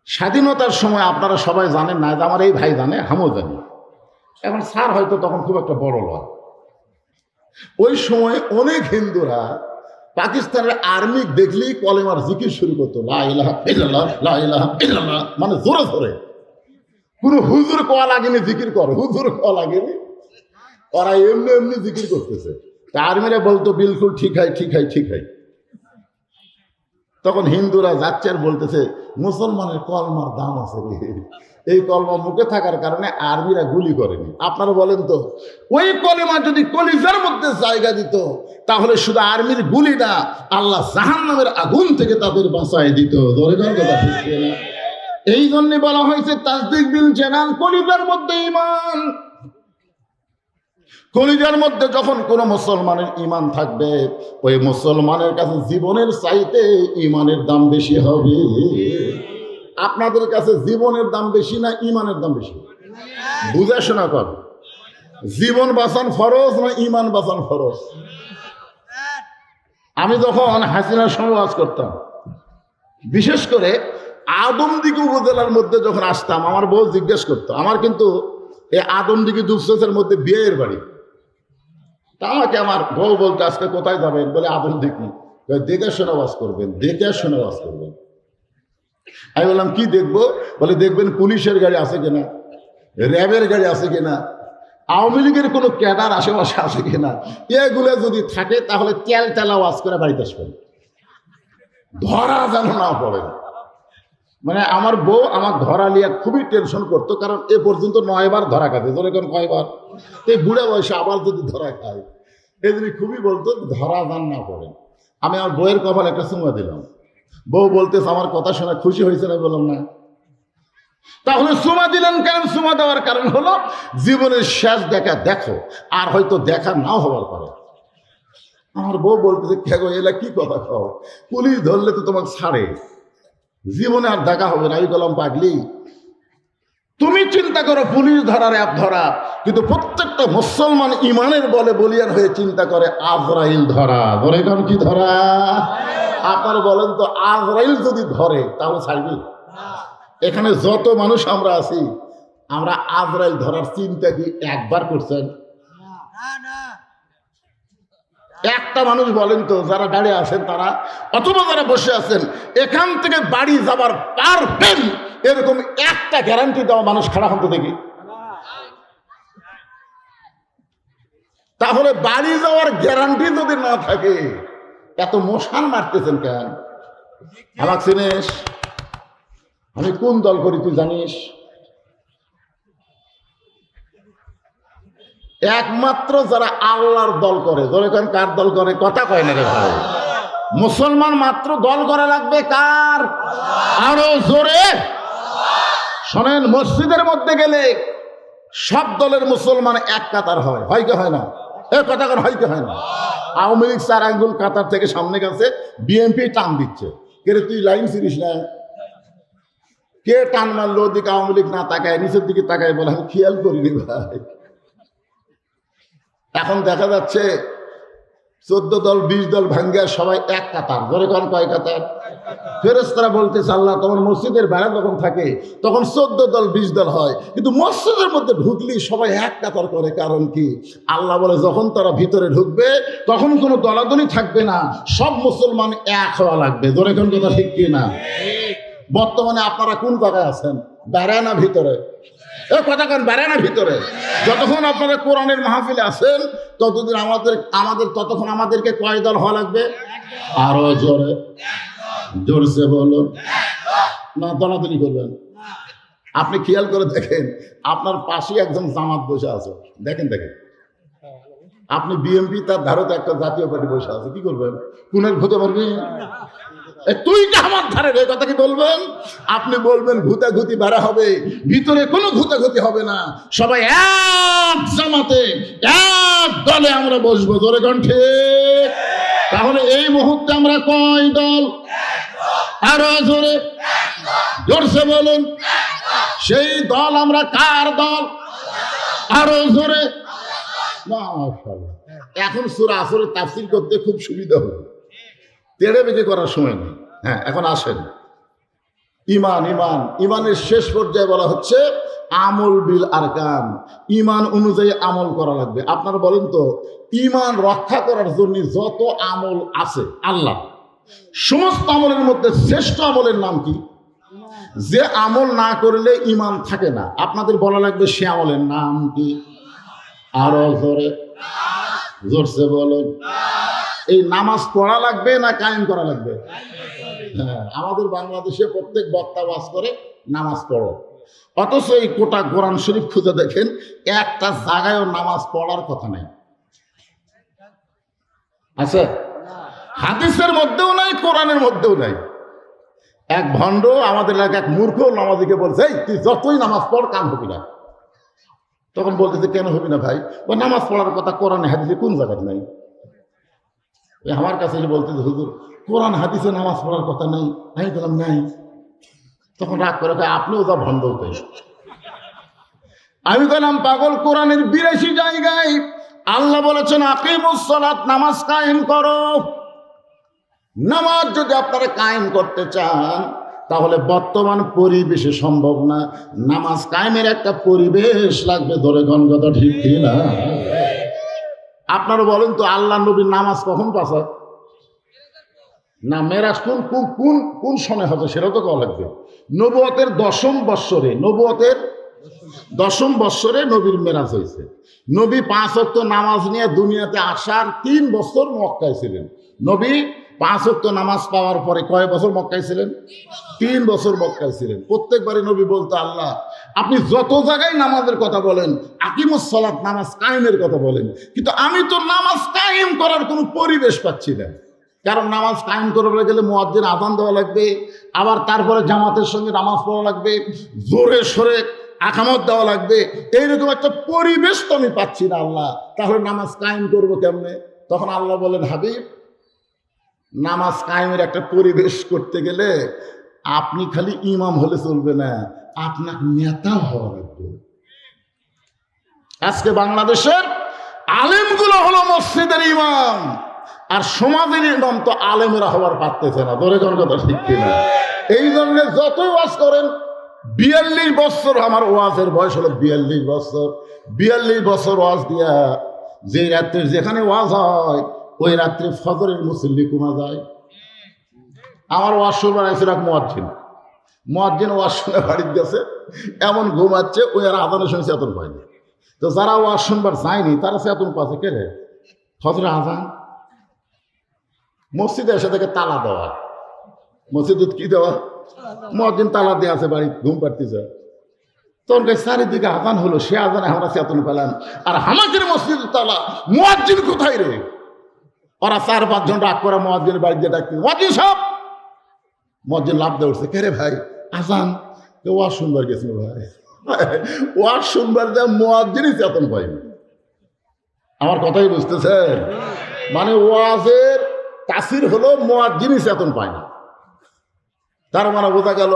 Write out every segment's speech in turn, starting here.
স্বাধীনতার সময় আপনারা সবাই জানেন না, আমার এই ভাই জানে, আমিও জানি। এখন স্যার হয়তো তখন খুব একটা বড় লয়। ওই সময় অনেক হিন্দুরা পাকিস্তানের আর্মি দেখলেই কলেমার জিকির শুরু করতো, লা ইলাহা ইল্লাল্লাহ, লা ইলাহা ইল্লাল্লাহ, মানে জোরে জোরে। কোনো হুজুর কোয়া লাগেনি জিকির কর, হুজুর কোয়া লাগেনি, ওরা এমনি এমনি জিকির করতেছে। তা আর্মিরা বলতো বিলকুল ঠিক হয়, ঠিক হয়, ঠিক হয়। তখন হিন্দুরা যাচ্ছে আর বলতেছে মুসলমানের কলমার দাম আছে রে। এই কলমা মুখে থাকার কারণে আর্মিরা গুলি করেনি। আপনারা বলেন তো, ওই কলেমা যদি কলিজার মধ্যে জায়গা দিত তাহলে শুধু আর্মির গুলি না, আল্লাহ জাহান্নামের আগুন থেকে তাদের বাঁচায় দিত। এই জন্য বলা হয়েছে তাসদিক বিল জানান, কলিজার মধ্যে ঈমান। কলিজার মধ্যে যখন কোন মুসলমানের ঈমান থাকবে, ওই মুসলমানের কাছে জীবনের চাইতে ঈমানের দাম বেশি হবে। আপনাদের কাছে জীবনের দাম বেশি না ঈমানের দাম বেশি? বুঝে শোনা কর, জীবন বাঁচান ফরজ না ঈমান বাঁচান ফরজ? আমি যখন হাসিনার সময় ওয়াজ করতাম, বিশেষ করে আদমদিঘি উপজেলার মধ্যে যখন আসতাম, আমার বউ জিজ্ঞেস করতো, আমার কিন্তু এই আদমদিঘি দুপসের মধ্যে বিয়ের বাড়ি। তা আমাকে আমার বউ বলতে আজকে কোথায় যাবেন, বলে আদমদিঘি। দেখে শোনা ওয়াজ করবেন, দেখে শোনা ওয়াজ করবেন। আমি বললাম কি দেখবো? বলে দেখবেন পুলিশের গাড়ি আছে কিনা, র্যাবের গাড়ি আছে কিনা, আওয়ামী লীগের কোনো ক্যাডার আশেপাশে আছে কিনা। এগুলো যদি থাকে তাহলে তেল তেলা ওয়াজ করে বাড়িতে আসবেন, ধরা যেন না পড়ে। মানে আমার বউ আমার ধরা নিয়ে খুবই টেনশন করতো, কারণ এ পর্যন্ত 9 বার ধরা খাতে, ধরে কোন কয়বার, এই বুড়া বয়সে আবার যদি ধরা খায়, এই জন্য খুবই বলতো ধরা যান না পড়ে। আমি আমার বউয়ের কপালে একটা চুমা দিলাম। বউ বলতেছে আমার কথা শোনা খুশি হয়েছে না? বললাম না। তাহলে চুমা দিলেন কেন? চুমা দেওয়ার কারণ হলো জীবনের শেষ দেখা দেখো, আর হয়তো দেখা নাও হওয়ার পরে। আমার বউ বলতেছে খেগো এলা কি কথা খাও, পুলিশ ধরলে তো তোমাকে ছাড়ে, জীবনে আর দেখা হবে না। আমি বললাম পাগলি, তুমি চিন্তা করো পুলিশ ধরার অ্যাপ ধরা, কিন্তু প্রত্যেকটা মুসলমান ইমানের বলে বলিয়ান হয়ে চিন্তা করে আজরাইল ধরা। ধরে কারণ কি ধরা? আপনারা বলেন তো, আজরাইল যদি ধরে তাহলে ছাড়বি? এখানে যত মানুষ আমরা আছি, আমরা আজরাইল ধরার চিন্তা কি একবার করছেন? একটা মানুষ বলেন তো, যারা দাঁড়িয়ে আছেন তারা, অথবা যারা বসে আছেন, এখান থেকে বাড়ি যাবার পারবেন এরকম একটা গ্যারান্টি দেওয়া মানুষ খাড়া হতে দেখি। তাহলে বাড়ি যাওয়ার গ্যারান্টি যদি না থাকে, এত মশান মারতেছেন কেন? আমাকে চিনিস? আমি কোন দল করি তুই জানিস? একমাত্র যারা আল্লাহর দল করে। ধরে কেন কার দল করে? কথা কয় না রে ভাই। মুসলমান মাত্র দল করা লাগবে কার? আরো জোরে শোনেন, মসজিদের মধ্যে গেলে সব দলের মুসলমান এক কাতার হয়, হয় কি হয় না? এ কথা কর, হয় কি হয় না? আওয়ামী লীগ 4 আঙ্গুল কাতার থেকে সামনে গেছে, বিএনপি টান দিচ্ছে। কে রে তুই লাইন ছিলিস না? কে টান মারলো? দিকে আওয়ামী লীগ না তাকায়, নিচের দিকে তাকায়, বলে আমি খেয়াল করিনি ভাই। এখন দেখা যাচ্ছে 14 দল 20 দল ভাঙ্গা সবাই এক কাতার। ধরে কোন কয় কাতার? ফেরেশতারা বলতেছে আল্লাহ তোমার মসজিদের বেড়া যখন থাকে তখন 14 দল 20 দল হয়, কিন্তু মসজিদের মধ্যে ঢুকলি সবাই এক কাতার করে। কারণ কি? আল্লাহ বলে যখন তারা ভিতরে ঢুকবে তখন কোনো দলাদলি থাকবে না, সব মুসলমান এক হওয়া লাগবে। ধরে কোন কথা ঠিক কি না? বর্তমানে আপনারা কোন জায়গায় আছেন? বেড়া না ভিতরে? এ কথা কেন বেড়ে না ভিতরে? যতক্ষণ আপনারা কোরআনের মাহফিলে আছেন ততদিন আমাদের ততক্ষণ আমাদেরকে কয় দল হওয়া লাগবে? আরো জোরে জোরসে বলুন না, দলাদলি করবেন। আপনি খেয়াল করে দেখেন, আপনার পাশে একজন জামাত বসে আছে, দেখেন দেখেন। আপনি বিএনপি, তার ধারতে একটা জাতীয় পার্টি বসে আছে, কি করবেন? কোনের ঘুরতে পারবেন? তুই আমার ধারে এই কথা কি বলবেন? আপনি বলবেন ঘুতাঘুতি বেড়া হবে, ভিতরে কোনো ঘুতাঘুতি হবে না, সবাই এক জামাতে এক দলে আমরা বসবো। জোরে কোন ঠিক? তাহলে এই মুহূর্তে আমরা কয় দল? আরো জোরে জোরসে বলুন। সেই দল আমরা কার দল? আরো জোরে। এখন সূরা আসরের তাফসীর করতে খুব সুবিধা হবে, তেড়ে বেঁকে করার সময় নেই। হ্যাঁ, এখন আসেন, ইমান ইমান ইমানের শেষ পর্যায়ে বলা হচ্ছে আমল বিল আরকান, ইমান অনুযায়ী আমল করা লাগবে। আপনারা বলেন তো, ইমান রক্ষা করার জন্য যত আমল আছে আল্লাহ, সমস্ত আমলের মধ্যে শ্রেষ্ঠ আমলের নাম কি? যে আমল না করলে ইমান থাকে না, আপনাদের বলা লাগবে সে আমলের নাম কি? আরো জোরে, জোরসে বলেন। এই নামাজ পড়া লাগবে না কায়েম করা লাগবে? হ্যাঁ, আমাদের বাংলাদেশে প্রত্যেক বক্তা ওয়াজ করে নামাজ পড়ো, অথচ এই কোটা কোরআন শরীফ খুঁজে দেখেন একটা জায়গায়ও নামাজ পড়ার কথা নাই। আছে? হাদিসের মধ্যেও নাই, কোরআনের মধ্যেও নাই। এক ভণ্ড আমাদের এলাকায় এক মূর্খ নামাজিকে বলছে, এই তুই যতই নামাজ পড় কাম হবি না। তখন বলতেছে, কেন হবি না ভাই? ও নামাজ পড়ার কথা কোরআনে হাদিসে কোন জায়গায় নাই? আমার কাছে বলতেছে, হুজুর কোরআন হাদিসে নামাজ পড়ার কথা নাই। আমি বললাম নাই। তখন রাগ করে, আপনিও যা ভণ্ড হতে। আমি বললাম, পাগল, কোরআনের 82 জায়গায় আল্লাহ বলেছেন আকিমুস সালাত, নামাজ কায়েম করো। নামাজ যদি আপনারা কায়েম করতে চান তাহলে বর্তমান পরিবেশে সম্ভব না। নামাজ কায়েমের একটা পরিবেশ লাগবে। ধরে গণগতা ঠিক না? আপনারা বলেন তো, আল্লাহ নবীর নামাজ কখন পাশা না? মেরাজ কোন কোন কোন সনে হচ্ছে সেটা তো কওয়া লাগবে। নবুয়তের 10ম বৎসরে, নবুয়তের 10ম বৎসরে নবীর মেরাজ হয়েছে। নবী 5 ওয়াক্ত নামাজ নিয়ে দুনিয়াতে আসার 3 বছর মক্কায় ছিলেন। নবী 5 ওয়াক্ত নামাজ পাওয়ার পরে কয় বছর মক্কায় ছিলেন? 3 বছর মক্কায় ছিলেন। প্রত্যেকবারই নবী বলতো, আল্লাহ আপনি যত জায়গায় নামাজের কথা বলেন, আকিমুস সালাত, নামাজ কায়েমের কথা বলেন, কিন্তু আমি তো নামাজ কায়েম করার কোনো পরিবেশ পাচ্ছি না। কারণ নামাজ কায়েম করতে গেলে মুয়াজ্জিন আযান দেওয়া লাগবে, আবার তারপরে জামাতের সঙ্গে নামাজ পড়া লাগবে, জোরে সোরে আকামত দেওয়া লাগবে। এইরকম একটা পরিবেশ তো আমি পাচ্ছি না আল্লাহ, তাহলে নামাজ কায়েম করবো কেমনে? তখন আল্লাহ বলেন, হাবিব, নামাজ কায়েমের একটা পরিবেশ করতে গেলে আপনি খালি ইমাম হলে চলবে না, আপনার নেতা হওয়া লাগবে। আজকে বাংলাদেশের আলেমগুলো হলো মসজিদের ইমাম, আর সমাজের ইমাম তো আলেমেরা হওয়ার পারতেছে না। ধরে কোন কথা ঠিক কিনা? এই জন্য যতই ওয়াজ করেন, 42 বছর আমার ওয়াজের বয়স হলো 42 বছর। 42 বছর ওয়াজ দিয়া যে রাত্রে যেখানে ওয়াজ হয় ওই রাত্রে ফজরের মুসল্লি কমা যায়। আমার ওয়াজ শুনবার আইসির এক মুয়াজ্জিন ওয়াজ শুনে বাড়িতে গেছে, এমন ঘুমাচ্ছে, ওই আর আজানের সঙ্গে চেতন পায়নি। তো যারা ওয়াজ শুনবার যায়নি তারা চেতন পাচ্ছে, কে রে? ফজরে আজান। মসজিদে এসে থেকে তালা দেওয়া, মসজিদ কি দেওয়া? মুয়াজ্জিন তালা দিয়ে আছে, বাড়ি ঘুম পাড়তেছে। তখন চারিদিকে আজান হলো, সে আজানে আমরা চেতন পেলাম, আর আমাদের মসজিদ তালা, মুয়াজ্জিন কোথায় রে? ওরা 4-5 জন রাগ করে মুয়াজ্জিনের বাড়িতে ডাকতে, মুয়াজ্জিন সাহেব। মুয়াজ্জিন লাফ দিয়ে উঠছে, কে রে ভাই? আজান। ওয়াজ শুনবার গেছিল ভাই। ওয়াজ শুনবার যা মুয়াজ্জিনই চেতন পাইনি। আমার কথাই বুঝতেছেন? মানে ওয়াজের তাসির হলো মুয়াজ্জিনই চেতন পায় না। তার মানে বোঝা গেল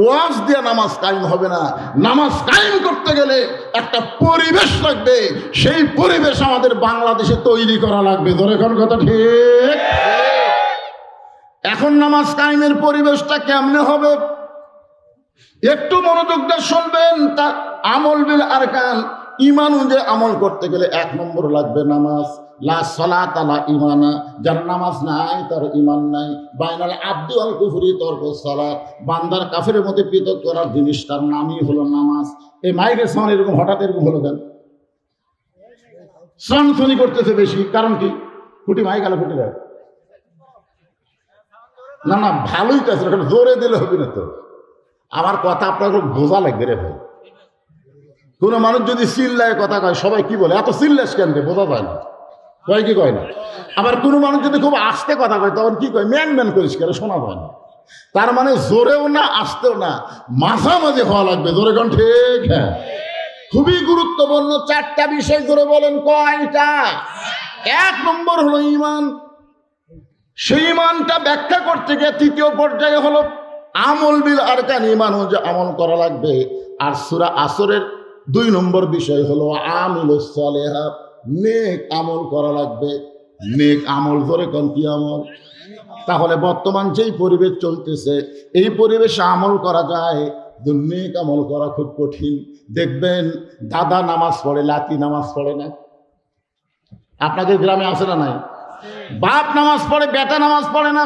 ওয়াজ দিয়ে নামাজ কায়েম হবে না। নামাজ কায়েম করতে গেলে একটা পরিবেশ লাগবে, সেই পরিবেশ আমাদের বাংলাদেশে তৈরি করা লাগবে। ধরে কোন কথা ঠিক? এখন নামাজ কায়েমের পরিবেশটা কেমনে হবে একটু মনোযোগ দিয়ে শুনবেন। তা আমল বিল আরকান, ইমান অনুযায়ী আমল করতে গেলে 1 নম্বর লাগবে নামাজ। লা সালাত লা ইমানা, যার নামাজ নাই তার ইমান নাই। বাইনাল আব্দু আল কুফরি তরকুস সালাত, বান্দার কাফেরের মধ্যে পৃথক করার জিনিস তার নামই হলো নামাজ। এই মাইকের সাউন্ড এরকম হঠাৎ এরকম হলো কেন? সানসনি করতেছে বেশি, কারণ কি? ফুটি মাইক আলো ফুটে যায় না। না ভালোই তো আছে, জোরে দিলে হবে না তো। আমার কথা আপনার বোঝা লাগবে রে ভাই। কোনো মানুষ যদি চিল্লায় কথা কয়, সবাই কি বলে, এত চিল্লাস কেন? বোঝা যায় না, কয় কি কয় না। আবার কোনো মানুষ যদি খুব আস্তে কথা কয়, তখন কি কয়, ম্যান ম্যান করিস কেন, শোনা যায় না। তার মানে জোরেও না আস্তেও না, মাঝামাঝি হওয়া লাগবে। জোরে কোন ঠিক? হ্যাঁ, খুবই গুরুত্বপূর্ণ 4টা বিষয়। জোরে বলেন কয়টা? 1 নম্বর হলো ইমান। সেই ইমানটা ব্যাখ্যা করতে গিয়ে 3য় পর্যায়ে হলো আমল বিল আরকান, ইমান অনুযায়ী আমল করা লাগবে। আর সূরা আসরের 2 নম্বর বিষয় হলো আমিলুস সালিহাত, নেক আমল করা লাগবে। নেক আমল ধরে কোন কি আমল? তাহলে বর্তমান যেই পরিবেশ চলতেছে এই পরিবেশে আমল করা যায়, নেক আমল করা খুব কঠিন। দেখবেন দাদা নামাজ পড়ে, লাতি নামাজ পড়ে না। আপনাদের গ্রামে আছে না নাই? বাপ নামাজ পড়ে, বেটা নামাজ পড়ে না।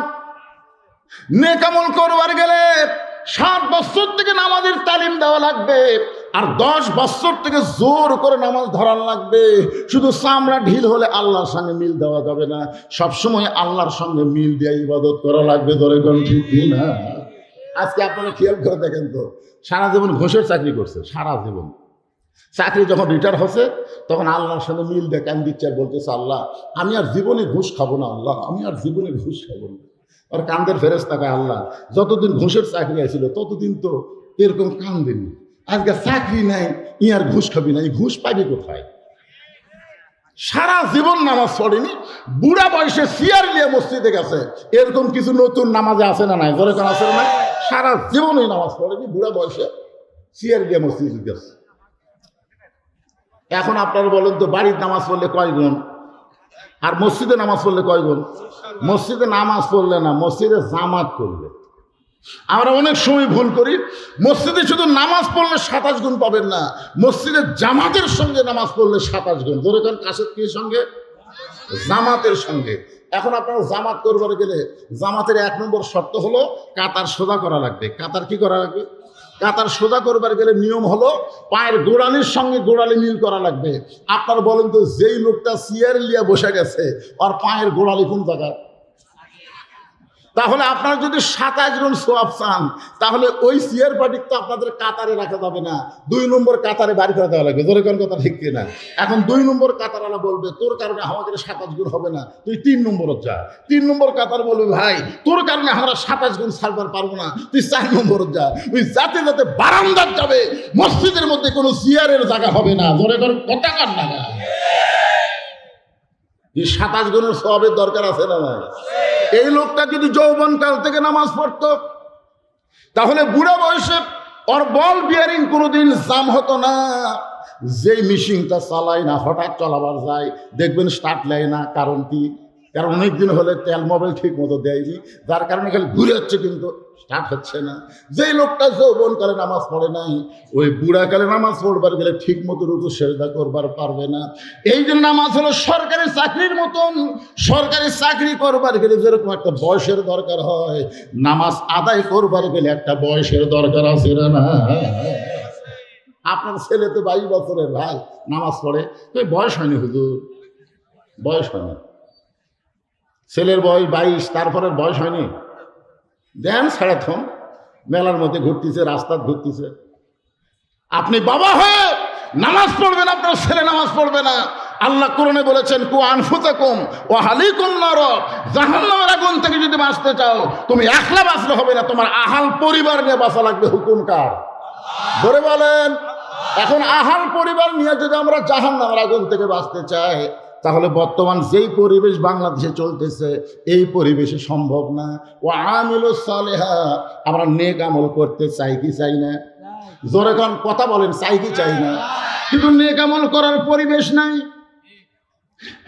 নেক আমল করবার গেলে 7 বছর থেকে নামাজের তালিম দেওয়া লাগবে, আর 10 বছর থেকে জোর করে নামাজ ধরান লাগবে। শুধু চামড়া ঢিল হলে আল্লাহর সঙ্গে মিল দেওয়া যাবে না, সবসময় আল্লাহর সঙ্গে মিল দিয়ে ইবাদত করা লাগবে। ধরে কোন ঠিক না? আজকে আপনারা খেয়াল করে দেখেন তো, সারা জীবন ঘুষের চাকরি করছে, সারা জীবন চাকরি যখন রিটায়ার হচ্ছে তখন আল্লাহর সঙ্গে মিল দিয়ে কান দিচ্ছে আর বলতেছে, আল্লাহ আমি আর জীবনে ঘুষ খাবো না, আল্লাহ আমি আর জীবনে ঘুষ খাবো না। আর কান্দের ফেরেশতা কয়, আল্লাহ যতদিন ঘুষের চাকরি আছিল ততদিন তো এরকম কান্দেনি, আজকে চাকরি নাই ই আর ঘুষ খাবি না, এই ঘুষ পাবি কোথায়? সারা জীবন নামাজ পড়েনি, বুড়া বয়সে চেয়ার নিয়ে মসজিদে গেছে। এরকম কিছু নতুন নামাজে আছে না নাই? যেরকম আছে না? সারা জীবনই নামাজ পড়েনি, বুড়া বয়সে চেয়ার নিয়ে মসজিদে গেছে। এখন আপনারা বলেন তো, বাড়ির নামাজ পড়লে কয় গুণ আর মসজিদে নামাজ পড়লে কয় গুণ? মসজিদে নামাজ পড়লে না, মসজিদে জামাত করলে। আমরা অনেক সময় ভুল করি, মসজিদে শুধু নামাজ পড়লে 27 গুণ পাবেন না, মসজিদে জামাতের সঙ্গে নামাজ পড়লে 27 গুণ। ধরে কোন কাছের কি সঙ্গে? জামাতের সঙ্গে। এখন আপনারা জামাত করবার গেলে জামাতের 1 নম্বর শর্ত হলো কাতার সোজা করা লাগবে। কাতার কি করা লাগবে? কাতার সোজা করবার গেলে নিয়ম হলো পায়ের গোড়ালির সঙ্গে গোড়ালি মিল করা লাগবে। আপনারা বলেন তো, যেই লোকটা চেয়ার লিয়ে বসে গেছে আর পায়ের গোড়ালি কোন জায়গায়? তাহলে আপনারা যদি 27 গুণ সওয়াব চান, তাহলে ওই চেয়ার পার্টি তো আপনাদের কাতারে রাখা যাবে না, 2 নম্বর কাতারে বাড়ি করে দেওয়া লাগবে। জোরে কোন কথা ঠিক কিনা? এখন 2 নম্বর কাতারওয়ালা বলবে, তোর কারণে আমাদের 27 গুণ হবে না, তুই 3 নম্বরে যা। 3 নম্বর কাতার বলবে, ভাই তোর কারণে আমরা 27 গুণ ছাড়বার পারবো না, তুই 4 নম্বরে যা। ওই যাতে যাতে বারান্দার যাবে, মসজিদের মধ্যে কোনো চেয়ারের জায়গা হবে না। জোরে কোন কথা কার না? এই 27 গুণের সওয়াবের দরকার আছে না নাই? এই লোকটা যদি যৌবন কাল থেকে নামাজ পড়তো, তাহলে বুড়া বয়সে ওর বল বিয়ারিং কোনোদিন জাম হতো না। যেই মেশিনটা চালায় না, হঠাৎ চলাবার যায়, দেখবেন স্টার্ট নেয় না। কারণ কি? কারণ অনেকদিন হলে তেল মোবাইল ঠিক মতো দেয়নি, যার কারণে খালি ঘুরে হচ্ছে কিন্তু স্টার্ট হচ্ছে না। যেই লোকটা যৌবন কালে নামাজ পড়ে নাই, ওই বুড়াকালে নামাজ পড়বার গেলে ঠিক মতো রুকু সেজদা করবার পারবে না। এই জন্য নামাজ হলো সরকারি চাকরির মতন। সরকারি চাকরি করবার গেলে যেরকম একটা বয়সের দরকার হয়, নামাজ আদায় করবার গেলে একটা বয়সের দরকার আছে না? আপনার ছেলে তো 22 বছরের, ভাই নামাজ পড়ে, বয়স হয়নি হুজুর, বয়স হয়নি। ছেলের বয়স 22, তারপরের বয়স হয়নি। দেন ছেড়ে থন, মেলার মধ্যে ঘুরতেছে, রাস্তা ঘুরতেছে। আপনি বাবা হয়ে নামাজ পড়বেন, আপনার ছেলে নামাজ পড়বে না। আল্লাহ কোরআনে বলেছেন, কু আনফুসাকুম ওয়া আহলিকুম নার, জাহান্নামের আগুন থেকে যদি বাঁচতে চাও, তুমি একলা বাঁচলে হবে না, তোমার আহাল পরিবার নিয়ে বাঁচা লাগবে। হুকুম কার? ধরে বলেন। এখন আহাল পরিবার নিয়ে যদি আমরা জাহান্নামের আগুন থেকে বাঁচতে চাই, তাহলে বর্তমান যেই পরিবেশ বাংলাদেশে চলতেছে এই পরিবেশে সম্ভব না। ও আমিলুস সালেহা, আমরা নেক আমল করতে চাই কি চাই না? জোরে কোন কথা বলেন, চাই কি চাই না? কিন্তু নেক আমল করার পরিবেশ নাই।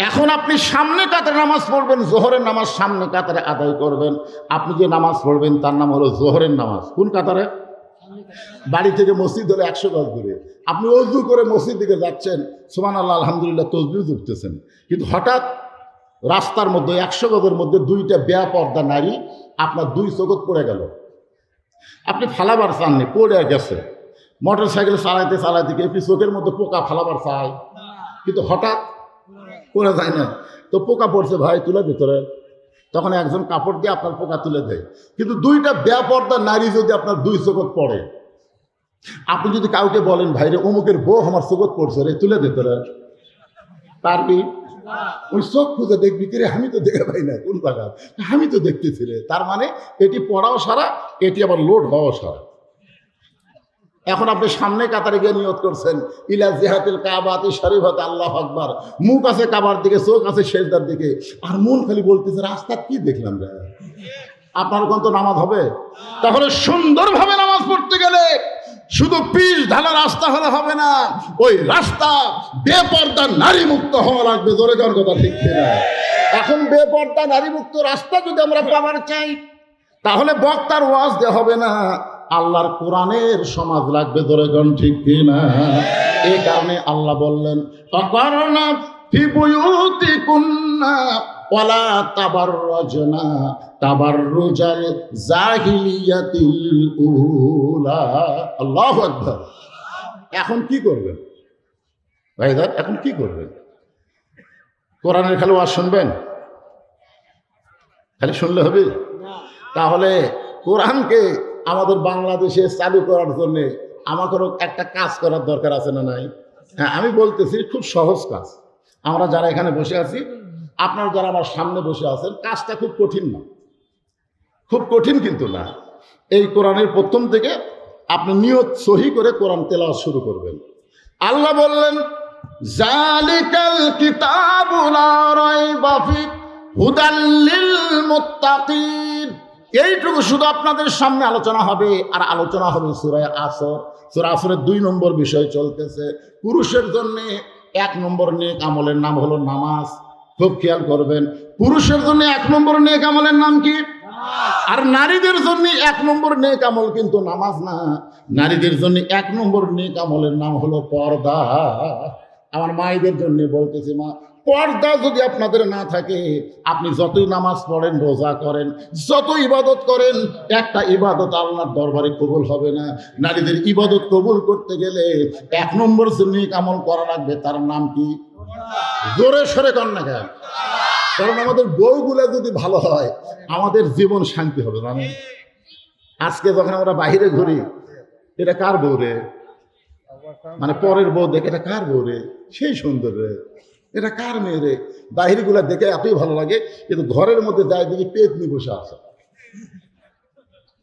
এখন আপনি সামনে কাতারে নামাজ পড়বেন, জোহরের নামাজ সামনে কাতারে আদায় করবেন। আপনি যে নামাজ পড়বেন তার নাম হলো জোহরের নামাজ। কোন কাতারে? বাড়ি থেকে মসজিদ হলো 100 গজ দূরে। আপনি ওযু করে মসজিদ দিকে যাচ্ছেন, সুবহানাল্লাহ আলহামদুলিল্লাহ তসবিহ উঠতেছেন, কিন্তু হঠাৎ রাস্তার মধ্যে 100 গজের মধ্যে 2টা বেপর্দা নারী আপনার 2 চোখত পড়ে গেল। আপনি ফালাবার চাননি, পড়ে গেছে। মোটর সাইকেল চালাইতে চালাইতে কি আপনি চোখের মধ্যে পোকা ফালাবার চাই, কিন্তু হঠাৎ পড়ে যায় না, তো পোকা পড়ছে, ভাই তুলে ভিতরে। তখন একজন কাপড় দিয়ে আপনার পোকা তুলে দেয়। কিন্তু 2টা বেপর্দা নারী যদি আপনার 2 চোখত পড়ে, আপনি যদি কাউকে বলেন, ভাইরে অমুকের বউ আমার চোখত পড়ছে রে, তুলে দিতে পারবি? ওই চোখ খুঁজে দেখবি, কিরে আমি তো দেখে পাই না কোন জায়গা, আমি তো দেখতেছি রে। তার মানে এটি পড়াও সারা, এটি আবার লোড হওয়াও সারা। এখন আপনি সামনে কাতারে গিয়ে নিয়ত করছেন, ইলা জিহাতিল কাবাতি শরীফাতে আল্লাহু আকবার। মুখ আছে কাবার দিকে, চোখ আছে সেজদার দিকে, আর মন খালি বলতেছে রাস্তা কি দেখলাম রে। আপনার কোন তো নামাজ হবে? তাহলে সুন্দরভাবে নামাজ পড়তে গেলে শুধু পিচ ঢালা রাস্তা হলে হবে না, ওই রাস্তা বেপর্দা নারী মুক্ত হওয়া লাগবে। জোরে কোন কথা ঠিক কিনা? এখন বেপর্দা নারী মুক্ত রাস্তা যদি আমরা পাবার চাই, তাহলে বক্তার ওয়াজ দেওয়া হবে না, আল্লাহর কোরআনের সমাজ লাগবে। জোরে কোন ঠিক কিনা? এই কারণে আল্লাহ বললেন, ফাকারনা ফি বুয়ুতিকুন্না ওয়ালা তাবাররাজনা তাবাররুজাল জাহিলিয়াতিল উলা। আল্লাহু আকবার। এখন কি করবেন ভাইদার? এখন কি করবেন? কোরআনের খালি ওয়াজ শুনবেন? খালি শুনলে হবে? তাহলে কোরআনকে আমাদের বাংলাদেশে চালু করার জন্য আমাদেরও একটা কাজ করার দরকার আছে না নাই? হ্যাঁ, আমি বলতেছি খুব সহজ কাজ। আমরা যারা এখানে বসে আছি, আপনারা যারা আমার সামনে বসে আছেন, কাজটা খুব কঠিন না, খুব কঠিন কিন্তু না। এই কোরআনের প্রথম থেকে আপনি নিয়ত সহি করে কোরআন তেলাওয়াত শুরু করবেন। আল্লাহ বললেন, জালিকাল কিতাবু লা রাইবা ফি হুদাল লিল মুত্তাকিন। এইটুকু শুধু আপনাদের সামনে আলোচনা হবে, আর আলোচনা হবে সূরা আসর। সূরা আসরের 2 নম্বর বিষয় চলতেছে। পুরুষের জন্য 1 নম্বর নেক আমলের নাম হলো নামাজ। খুব খেয়াল করবেন, পুরুষের জন্য 1 নম্বর নেক আমলের নাম কি? আর নারীদের জন্য 1 নম্বর নেক আমল কিন্তু নামাজ না। নারীদের জন্য 1 নম্বর নেক আমলের নাম হলো পর্দা। আমার মায়েদের জন্য বলতেছি, মা, পর্দা যদি আপনাদের না থাকে, আপনি যতই নামাজ পড়েন, রোজা করেন, যত ইবাদত করেন, একটা ইবাদত আল্লাহর দরবারে কবুল হবে না। নারীদের ইবাদত কবুল করতে গেলে 1 নম্বর যে নেক আমল করা লাগবে, তার নাম কি? জোরে সরে কর না কেন? কারণ আমাদের বউগুলা যদি ভালো হয়, আমাদের জীবন শান্তি হবে। মানে আজকে যখন আমরা বাইরে ঘুরি, এটা কার বউ রে? মানে পরের বউ দেখে, এটা কার বউ রে? সেই সুন্দর রে, এটা কার মেয়ে রে? বাহির গুলা দেখে এতই ভালো লাগে, কিন্তু ঘরের মধ্যে যায় দেখি পেতনি বসে আছে,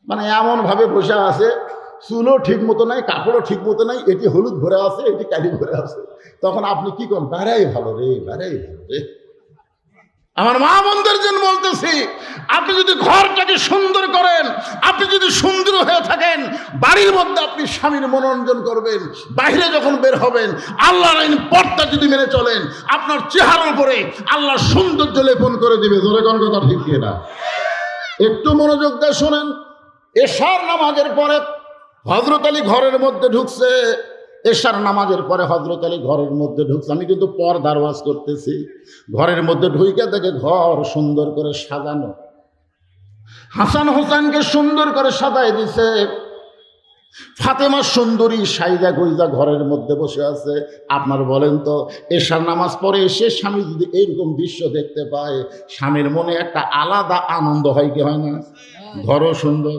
মানে এমন ভাবে বসে আছে, চুলও ঠিক মতো নাই, কাপড়ও ঠিক মতো নাই, এটি হলুদ ভরে আছে, এটি কালি ভরে আছে। তখন আপনি কি করেন? বেড়াই ভালো রে, বেড়াই ভালো রে। আমার মা বোনদের জন্য বলতেছি, আপনি যদি ঘরটাকে সুন্দর করেন, আপনি যদি সুন্দর হয়ে থাকেন, বাড়ির মধ্যে আপনি স্বামীর মনোরঞ্জন করবেন, বাইরে যখন বের হবেন আল্লাহর আইন পর্দা যদি মেনে চলেন, আপনার চেহারার উপরে আল্লাহর সৌন্দর্য লেপন করে দিবে। জোরে কোন কথা ঠিক না? একটু মনোযোগ দিয়ে শোনেন। এশার নামাজের পরে হযরত আলী ঘরের মধ্যে ঢুকছে। এশার নামাজের পরে হযরত আলী ঘরের মধ্যে ঢুকছে। আমি কিন্তু পর্দার ওয়াজ করতেছি। ঘরের মধ্যে ঢুকে দেখে ঘর সুন্দর করে সাজানো, হাসান হোসেনকে সুন্দর করে সাজাই দিছে। ফাতেমা সুন্দরী সাইজা গুইজা ঘরের মধ্যে বসে আছে। আপনার বলেন তো, এশার নামাজ পড়ে এসে স্বামী যদি এইরকম দৃশ্য দেখতে পায়, স্বামীর মনে একটা আলাদা আনন্দ হয় কি হয় না? ঘরও সুন্দর,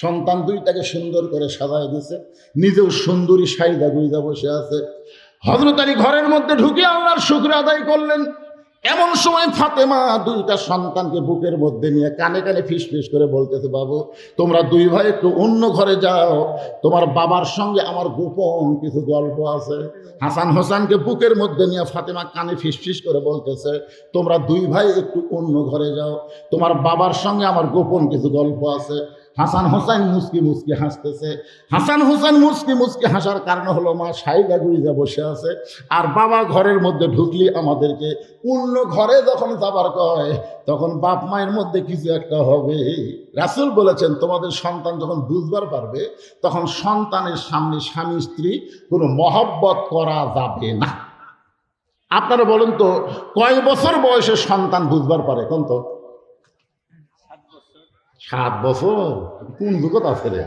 সন্তান দুইটাকে সুন্দর করে সাজায় দিছে, নিজেও সুন্দরী সাইজা গুইজা বসে আছে। হযরত আলী ঘরের মধ্যে ঢুকে আল্লাহর শুকর আদায় করলেন। এমন সময় ফাতেমা 2টা সন্তানকে বুকের মধ্যে নিয়ে কানে কানে ফিস ফিস করে বলতেছে, বাবু, তোমরা 2 ভাই একটু অন্য ঘরে যাও, তোমার বাবার সঙ্গে আমার গোপন কিছু গল্প আছে। হাসান হোসেনকে বুকের মধ্যে নিয়ে ফাতেমা কানে ফিস ফিস করে বলতেছে, তোমরা 2 ভাই একটু অন্য ঘরে যাও, তোমার বাবার সঙ্গে আমার গোপন কিছু গল্প আছে। হাসান হোসেন মুস্কি মুস্কি হাসতেছে। হাসান হোসেন মুস্কি মুস্কি হাসার কারণ হলো, মা সাইগা গুইজা বসে আছে, আর বাবা ঘরের মধ্যে ঢুকলি আমাদেরকে অন্য ঘরে যখন যাবার কয়, তখন বাপ মায়ের মধ্যে কিছু একটা হবে। রাসূল বলেছেন, তোমাদের সন্তান যখন বুঝবার পারবে, তখন সন্তানের সামনে স্বামী স্ত্রী কোনো মহব্বত করা যাবে না। আপনারা বলুন তো, কয় বছর বয়সে সন্তান বুঝবার পারে? কোন তো 7 বছর? কোন যুগত আছে রে?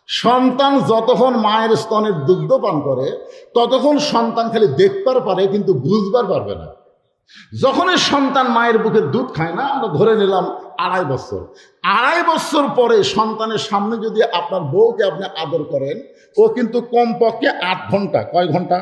সন্তান যতক্ষণ মায়ের স্তনের দুগ্ধ পান করে, ততক্ষণ সন্তান খালি দেখবার পারে, কিন্তু বুঝবার পারবে না। যখনই সন্তান মায়ের বুকের দুধ খায় না, আমরা ধরে নিলাম 2.5 বছর। 2.5 বছর পরে সন্তানের সামনে যদি আপনার বউকে আপনি আদর করেন, ও কিন্তু কমপক্ষে 8 ঘন্টা, কয় ঘন্টা?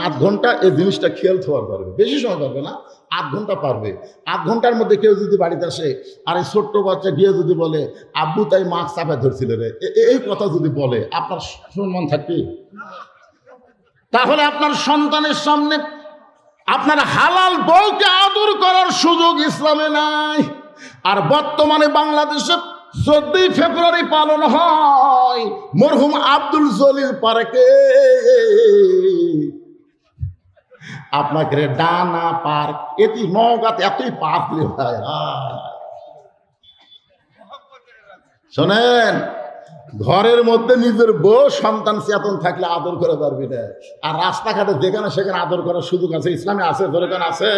8 ঘন্টা এই জিনিসটা খেয়াল থাকতে পারবে, বেশি সময় পারবে না, 8 ঘন্টা পারবে। 8 ঘন্টার মধ্যে কেউ যদি বাড়িতে আসে, আর এই ছোট্ট বাচ্চা গিয়ে যদি বলে, আব্বু তাই মাছ চাপায় ধরছিল রে, এই কথা যদি বলে, আপনার সম্মান থাকবে? তাহলে আপনার সন্তানের সামনে আপনার হালাল বউকে আদর করার সুযোগ ইসলামে নাই। আর বর্তমানে বাংলাদেশে 14ই ফেব্রুয়ারি পালন হয়, নয়, মরহুম আব্দুল জলিল পার্কে আপনাকে ডানা পার্ক, এটি নওগাঁতে এতই পার্ক রে ভাই। শোনেন, ঘরের মধ্যে নিজের বউ সন্তান চেতন থাকলে আদর করে পারবি না, আর রাস্তাঘাটে যেখানে সেখানে আদর করার সুযোগ আছে? ইসলামে আছে? দরকার আছে?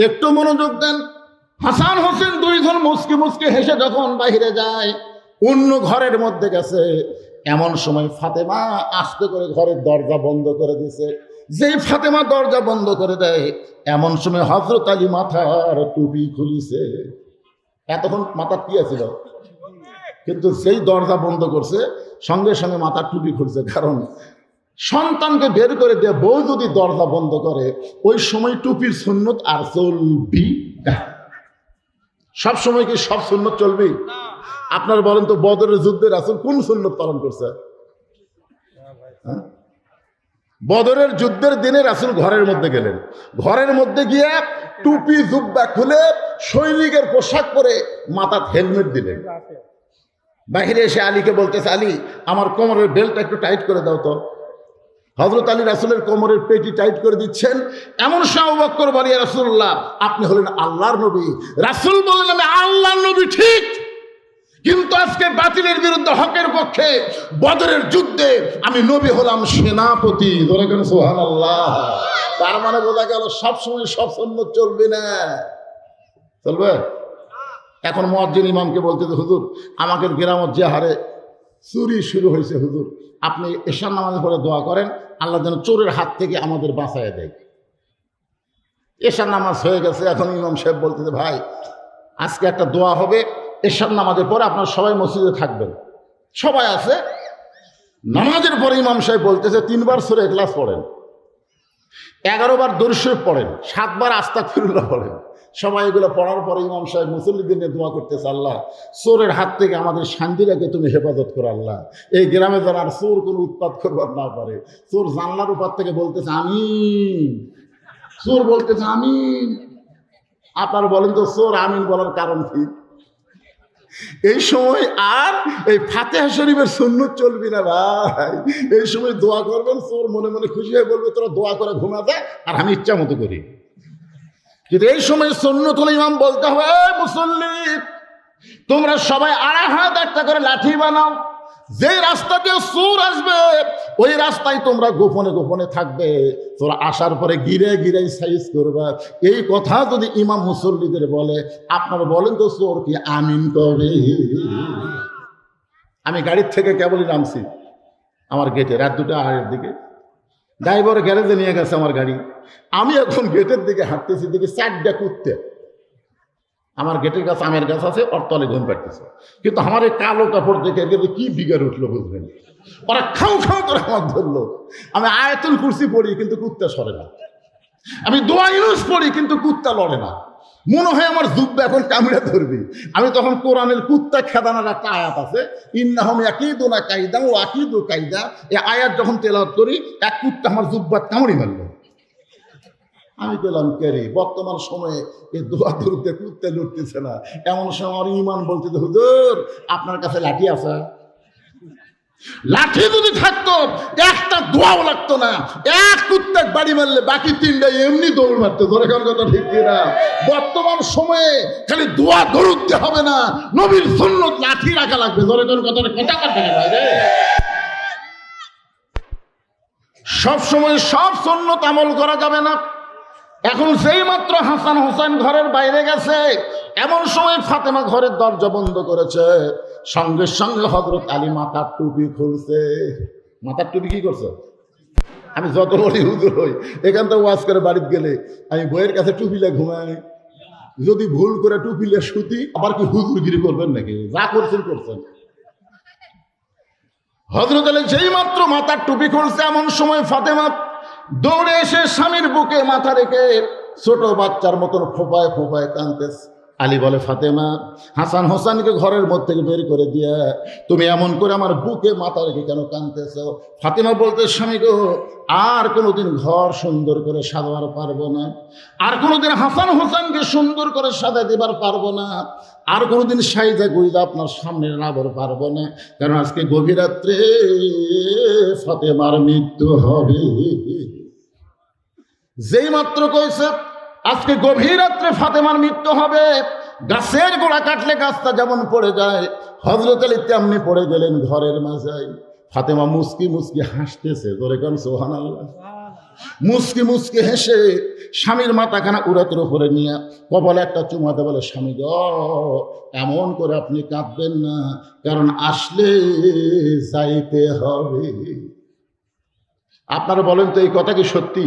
একটু মনোযোগ দেন। হাসান হোসেন দুইজন মুচকি মুচকি হেসে যখন বাইরে যায়, অন্য ঘরের মধ্যে গেছে, এমন সময় ফাতেমা আস্তে করে ঘরের দরজা বন্ধ করে দিছে। যেই ফাতেমা দরজা বন্ধ করে দেয়, এমন সময় হযরত আলী মাথার টুপি খুলিছে। এতক্ষণ মাথার কি ছিল, কিন্তু সেই দরজা বন্ধ করছে, সঙ্গে সঙ্গে মাথার টুপি খুলছে। কারণ সন্তানকে বের করে দিয়ে বউ যদি দরজা বন্ধ করে, ওই সময় টুপির সুন্নত আর চলবি না। সব সময় কি সব সুন্নত চলবি? আপনার বলেন তো, বদরের যুদ্ধে রাসূল কোন সুন্নত পালন করছে? বদরের যুদ্ধের দিনে রাসূল ঘরের মধ্যে গেলেন, ঘরের মধ্যে গিয়ে টুপি জুব্বা খুলে সৈনিকের পোশাক পরে মাথায় হেলমেট দিলেন। বাহিরে এসে আলীকে বলতেছে, আলী আমার কোমরের বেল্টটা একটু টাইট করে দাও তো। হযরত আলী রাসূলের কোমরের পেটি টাইট করে দিচ্ছেন। এমন সময় আবু বকর বলে, ইয়া রাসূলুল্লাহ, আপনি হলেন আল্লাহর নবী। রাসূল বললেন, আমি আল্লাহর নবী ঠিক, কিন্তু আজকে বাতিলের বিরুদ্ধে হকের পক্ষে বদরের যুদ্ধে আমি নবী হলাম সেনাপতি। ধরে কেন সুবহানাল্লাহ। তার মানে বোঝা গেল সবসময় সব সুন্নত চলবে না। চলবে? এখন মুয়াজ্জিন ইমামকে বলতেছে, হুজুর আমাকে গ্রামের যে হারে চুরি শুরু হয়েছে, হুজুর আপনি এশার নামাজের পরে দোয়া করেন, আল্লাহ যেন চোরের হাত থেকে আমাদের বাঁচায় দেয়। এশার নামাজ হয়ে গেছে, এখন ইমাম সাহেব বলতেছে, ভাই আজকে একটা দোয়া হবে, এশার নামাজের পরে আপনারা সবাই মসজিদে থাকবেন। সবাই আছে। নামাজের পরে ইমাম সাহেব বলতেছে, 3 বার সূরা ইখলাস পড়েন, 11 বার দরুদ শরীফ পড়েন, 7 বার আস্তাগফিরুল্লাহ পড়েন। সবাই এগুলো পড়ার পরে ইমাম সাহেব মুসল্লিদের নিয়ে দোয়া করতেছে, আল্লাহ চোরের হাত থেকে আমাদের শান্তিটাকে তুমি হেফাজত করো। আল্লাহ এই গ্রামে যেন আর চোর কোনো উৎপাত করবার না পারে। চোর জানলার উপর থেকে বলতেছে আমিন, চোর বলতেছে আমিন। আপনার বলেন তো, চোর আমিন বলার কারণ কি? এই সময় আর এই ফাতিহা শরীফের সুন্নত চলবি না ভাই। এই সময় দোয়া করবেন, চোর মনে মনে খুশি হয়ে বলবে, তোরা দোয়া করে ঘুমা দেয়, আর আমি ইচ্ছা মতো করি। কিন্তু এই সময় সুন্নত হলে ইমাম বলতে হবে, মুসল্লি তোমরা সবাই 2.5 হাত একটা করে লাঠি বানাও, যে রাস্তা দিয়ে চোর আসবে ওই রাস্তায় তোমরা গোপনে গোপনে থাকবে, তোরা আসার পরে গিরে গিরে সাইজ করবা। এই কথা যদি ইমাম মুসল্লিদের বলে, আপনারা বলেন তো চোর কি আমিন কবে? আমি গাড়ির থেকে কেবলই নামছি আমার গেটে, রাত 2:30 দিকে। ড্রাইভার গ্যারেজে নিয়ে গেছে আমার গাড়ি। আমি এখন গেটের দিকে হাঁটতেছি, দিকে 4টা কুত্তে আমার গেটের কাছে আমের গাছ আছে, ওর তলে ঘুম পাড়তেছে। কিন্তু আমার এই কালো কাপড় দেখে কি বিগার উঠলো বুঝলেন? ওরা খাও খাও করে আমার ধরলো। আমি আয়াতুল কুরসি পড়ি কিন্তু কুত্তা সরে না, আমি দোয়া ইউনুস পড়ি কিন্তু কুত্তা লড়ে না। মনে হয় আমার জুব্বা এখন কামড়ে ধরবি। আমি তখন কোরআনের কুত্তা খেদানোর একটা আয়াত আছে, ইন্নাহুম ইয়াকিদুনা কাইদা ওয়া আকিদু কাইদা, এই আয়াত যখন তেলাওয়াত করি, এক কুত্তা আমার জুব্বার কামড়ি মারলো। আমি পেলাম কেরি, বর্তমান সময়ে এই দোয়া দরুদে কুত্তে লড়তেছে না। এমন সময় আমার ইমান বলতে, হুজুর আপনার কাছে লাঠি আছে? লাঠি যদি থাকতো একটা দোয়াও লাগতো না, এক কুত্তাক বাড়ি মারলে বাকি 3টা এমনি দৌড় মারতো। ধরে কোন কথা ঠিক কিনা? বর্তমান সময়ে খালি দোয়া দরুদ হবে না, নবীর সুন্নত লাঠি রাখা লাগবে। ধরে কোন কথা কথা কাটে রে। সব সময় সব সুন্নত আমল করা যাবে না। এখন সেই মাত্র হাসান হোসেন ঘরের বাইরে গেছে, এমন সময় ফাতেমা ঘরের দরজা বন্ধ করেছে। সঙ্গে সঙ্গে হযরত আলী মাথার টুপি খুলছে। মাথার টুপি কি করছে? আমি যত বড় হুজুর হই, এখান থেকে ওয়াজ করে বাড়িতে গেলে আমি বইয়ের কাছে টুপিলে ঘুমাই, যদি ভুল করে টুপিলে শুতি, আবার কি হুজুরগিরি করবেন নাকি? যা করছেন করছেন। হযরত আলী যেই মাত্র মাথার টুপি খুলছে, এমন সময় ফাতেমা দৌড়ে এসে স্বামীর বুকে মাথা রেখে ছোট বাচ্চার মতন ফোপায় ফোপায় কাঁদতেছে। আলী বলে, ফাতেমা, হাসান হোসেনকে ঘরের মধ্যে থেকে বের করে দিয়া তুমি এমন করে আমার বুকে মাথা রেখে কেন কাঁদতেছ? ফাতেমা বলতে, স্বামী গো, আর কোনোদিন ঘর সুন্দর করে সাজাবার পারবো না, আর কোনোদিন হাসান হোসেনকে সুন্দর করে সাজা দেবার পারবো না, আর কোনোদিন সাইজা গুইজা আপনার সামনে নাবার পারবো না, কারণ আজকে গভীর রাত্রে ফাতেমার মৃত্যু হবে। যেই মাত্র কইছে আজকে গভীর রাত্রে ফাতেমার মৃত্যু হবে, গাছের গোড়া কাটলে গাছটা যেমন পড়ে যায়, হযরত আলী তেমনি পড়ে গেলেন ঘরের মাঝায়। ফাতেমা মুস্কি মুস্কি হাসতেছে, ধরে কান সুবহানাল্লাহ। মুস্কি মুস্কি হেসে স্বামীর মাথাখানা উরাতের উপরে নিয়ে কপালে একটা চুমাতে বলে, স্বামী গ, এমন করে আপনি কাঁদবেন না, কারণ আসলে যাইতে হবে। আপনারা বলেন তো, এই কথা কি সত্যি?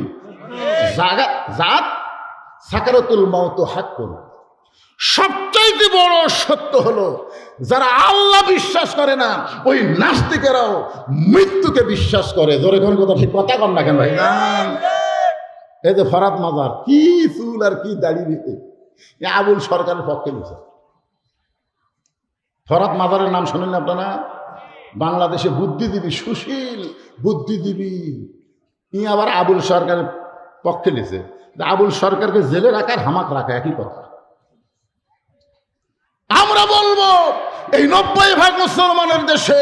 জাত সাকারাতুল মাউত হাক্কুন। সবচাইতে বড় সত্য হলো, যারা আল্লাহ বিশ্বাস করে না, ওই নাস্তিকেরাও মৃত্যুকে বিশ্বাস করে। ধরে কোন কথা, ঠিক কথা কন না কেন ভাই? এই যে ফরাত মাজার, কি চুল আর কি দাড়ি দিতে, আবুল সরকারের পক্ষে নিছে। ফরাত মাজারের নাম শোনেন না আপনারা? বাংলাদেশে বুদ্ধিজীবী, সুশীল বুদ্ধিজীবী, ইনি আবার আবুল সরকারের পক্ষে নিছে। আবুল সরকারকে জেলে রাখার হামাক রাখা একই কথা। আমরা বলবো, এই 90% মুসলমানের দেশে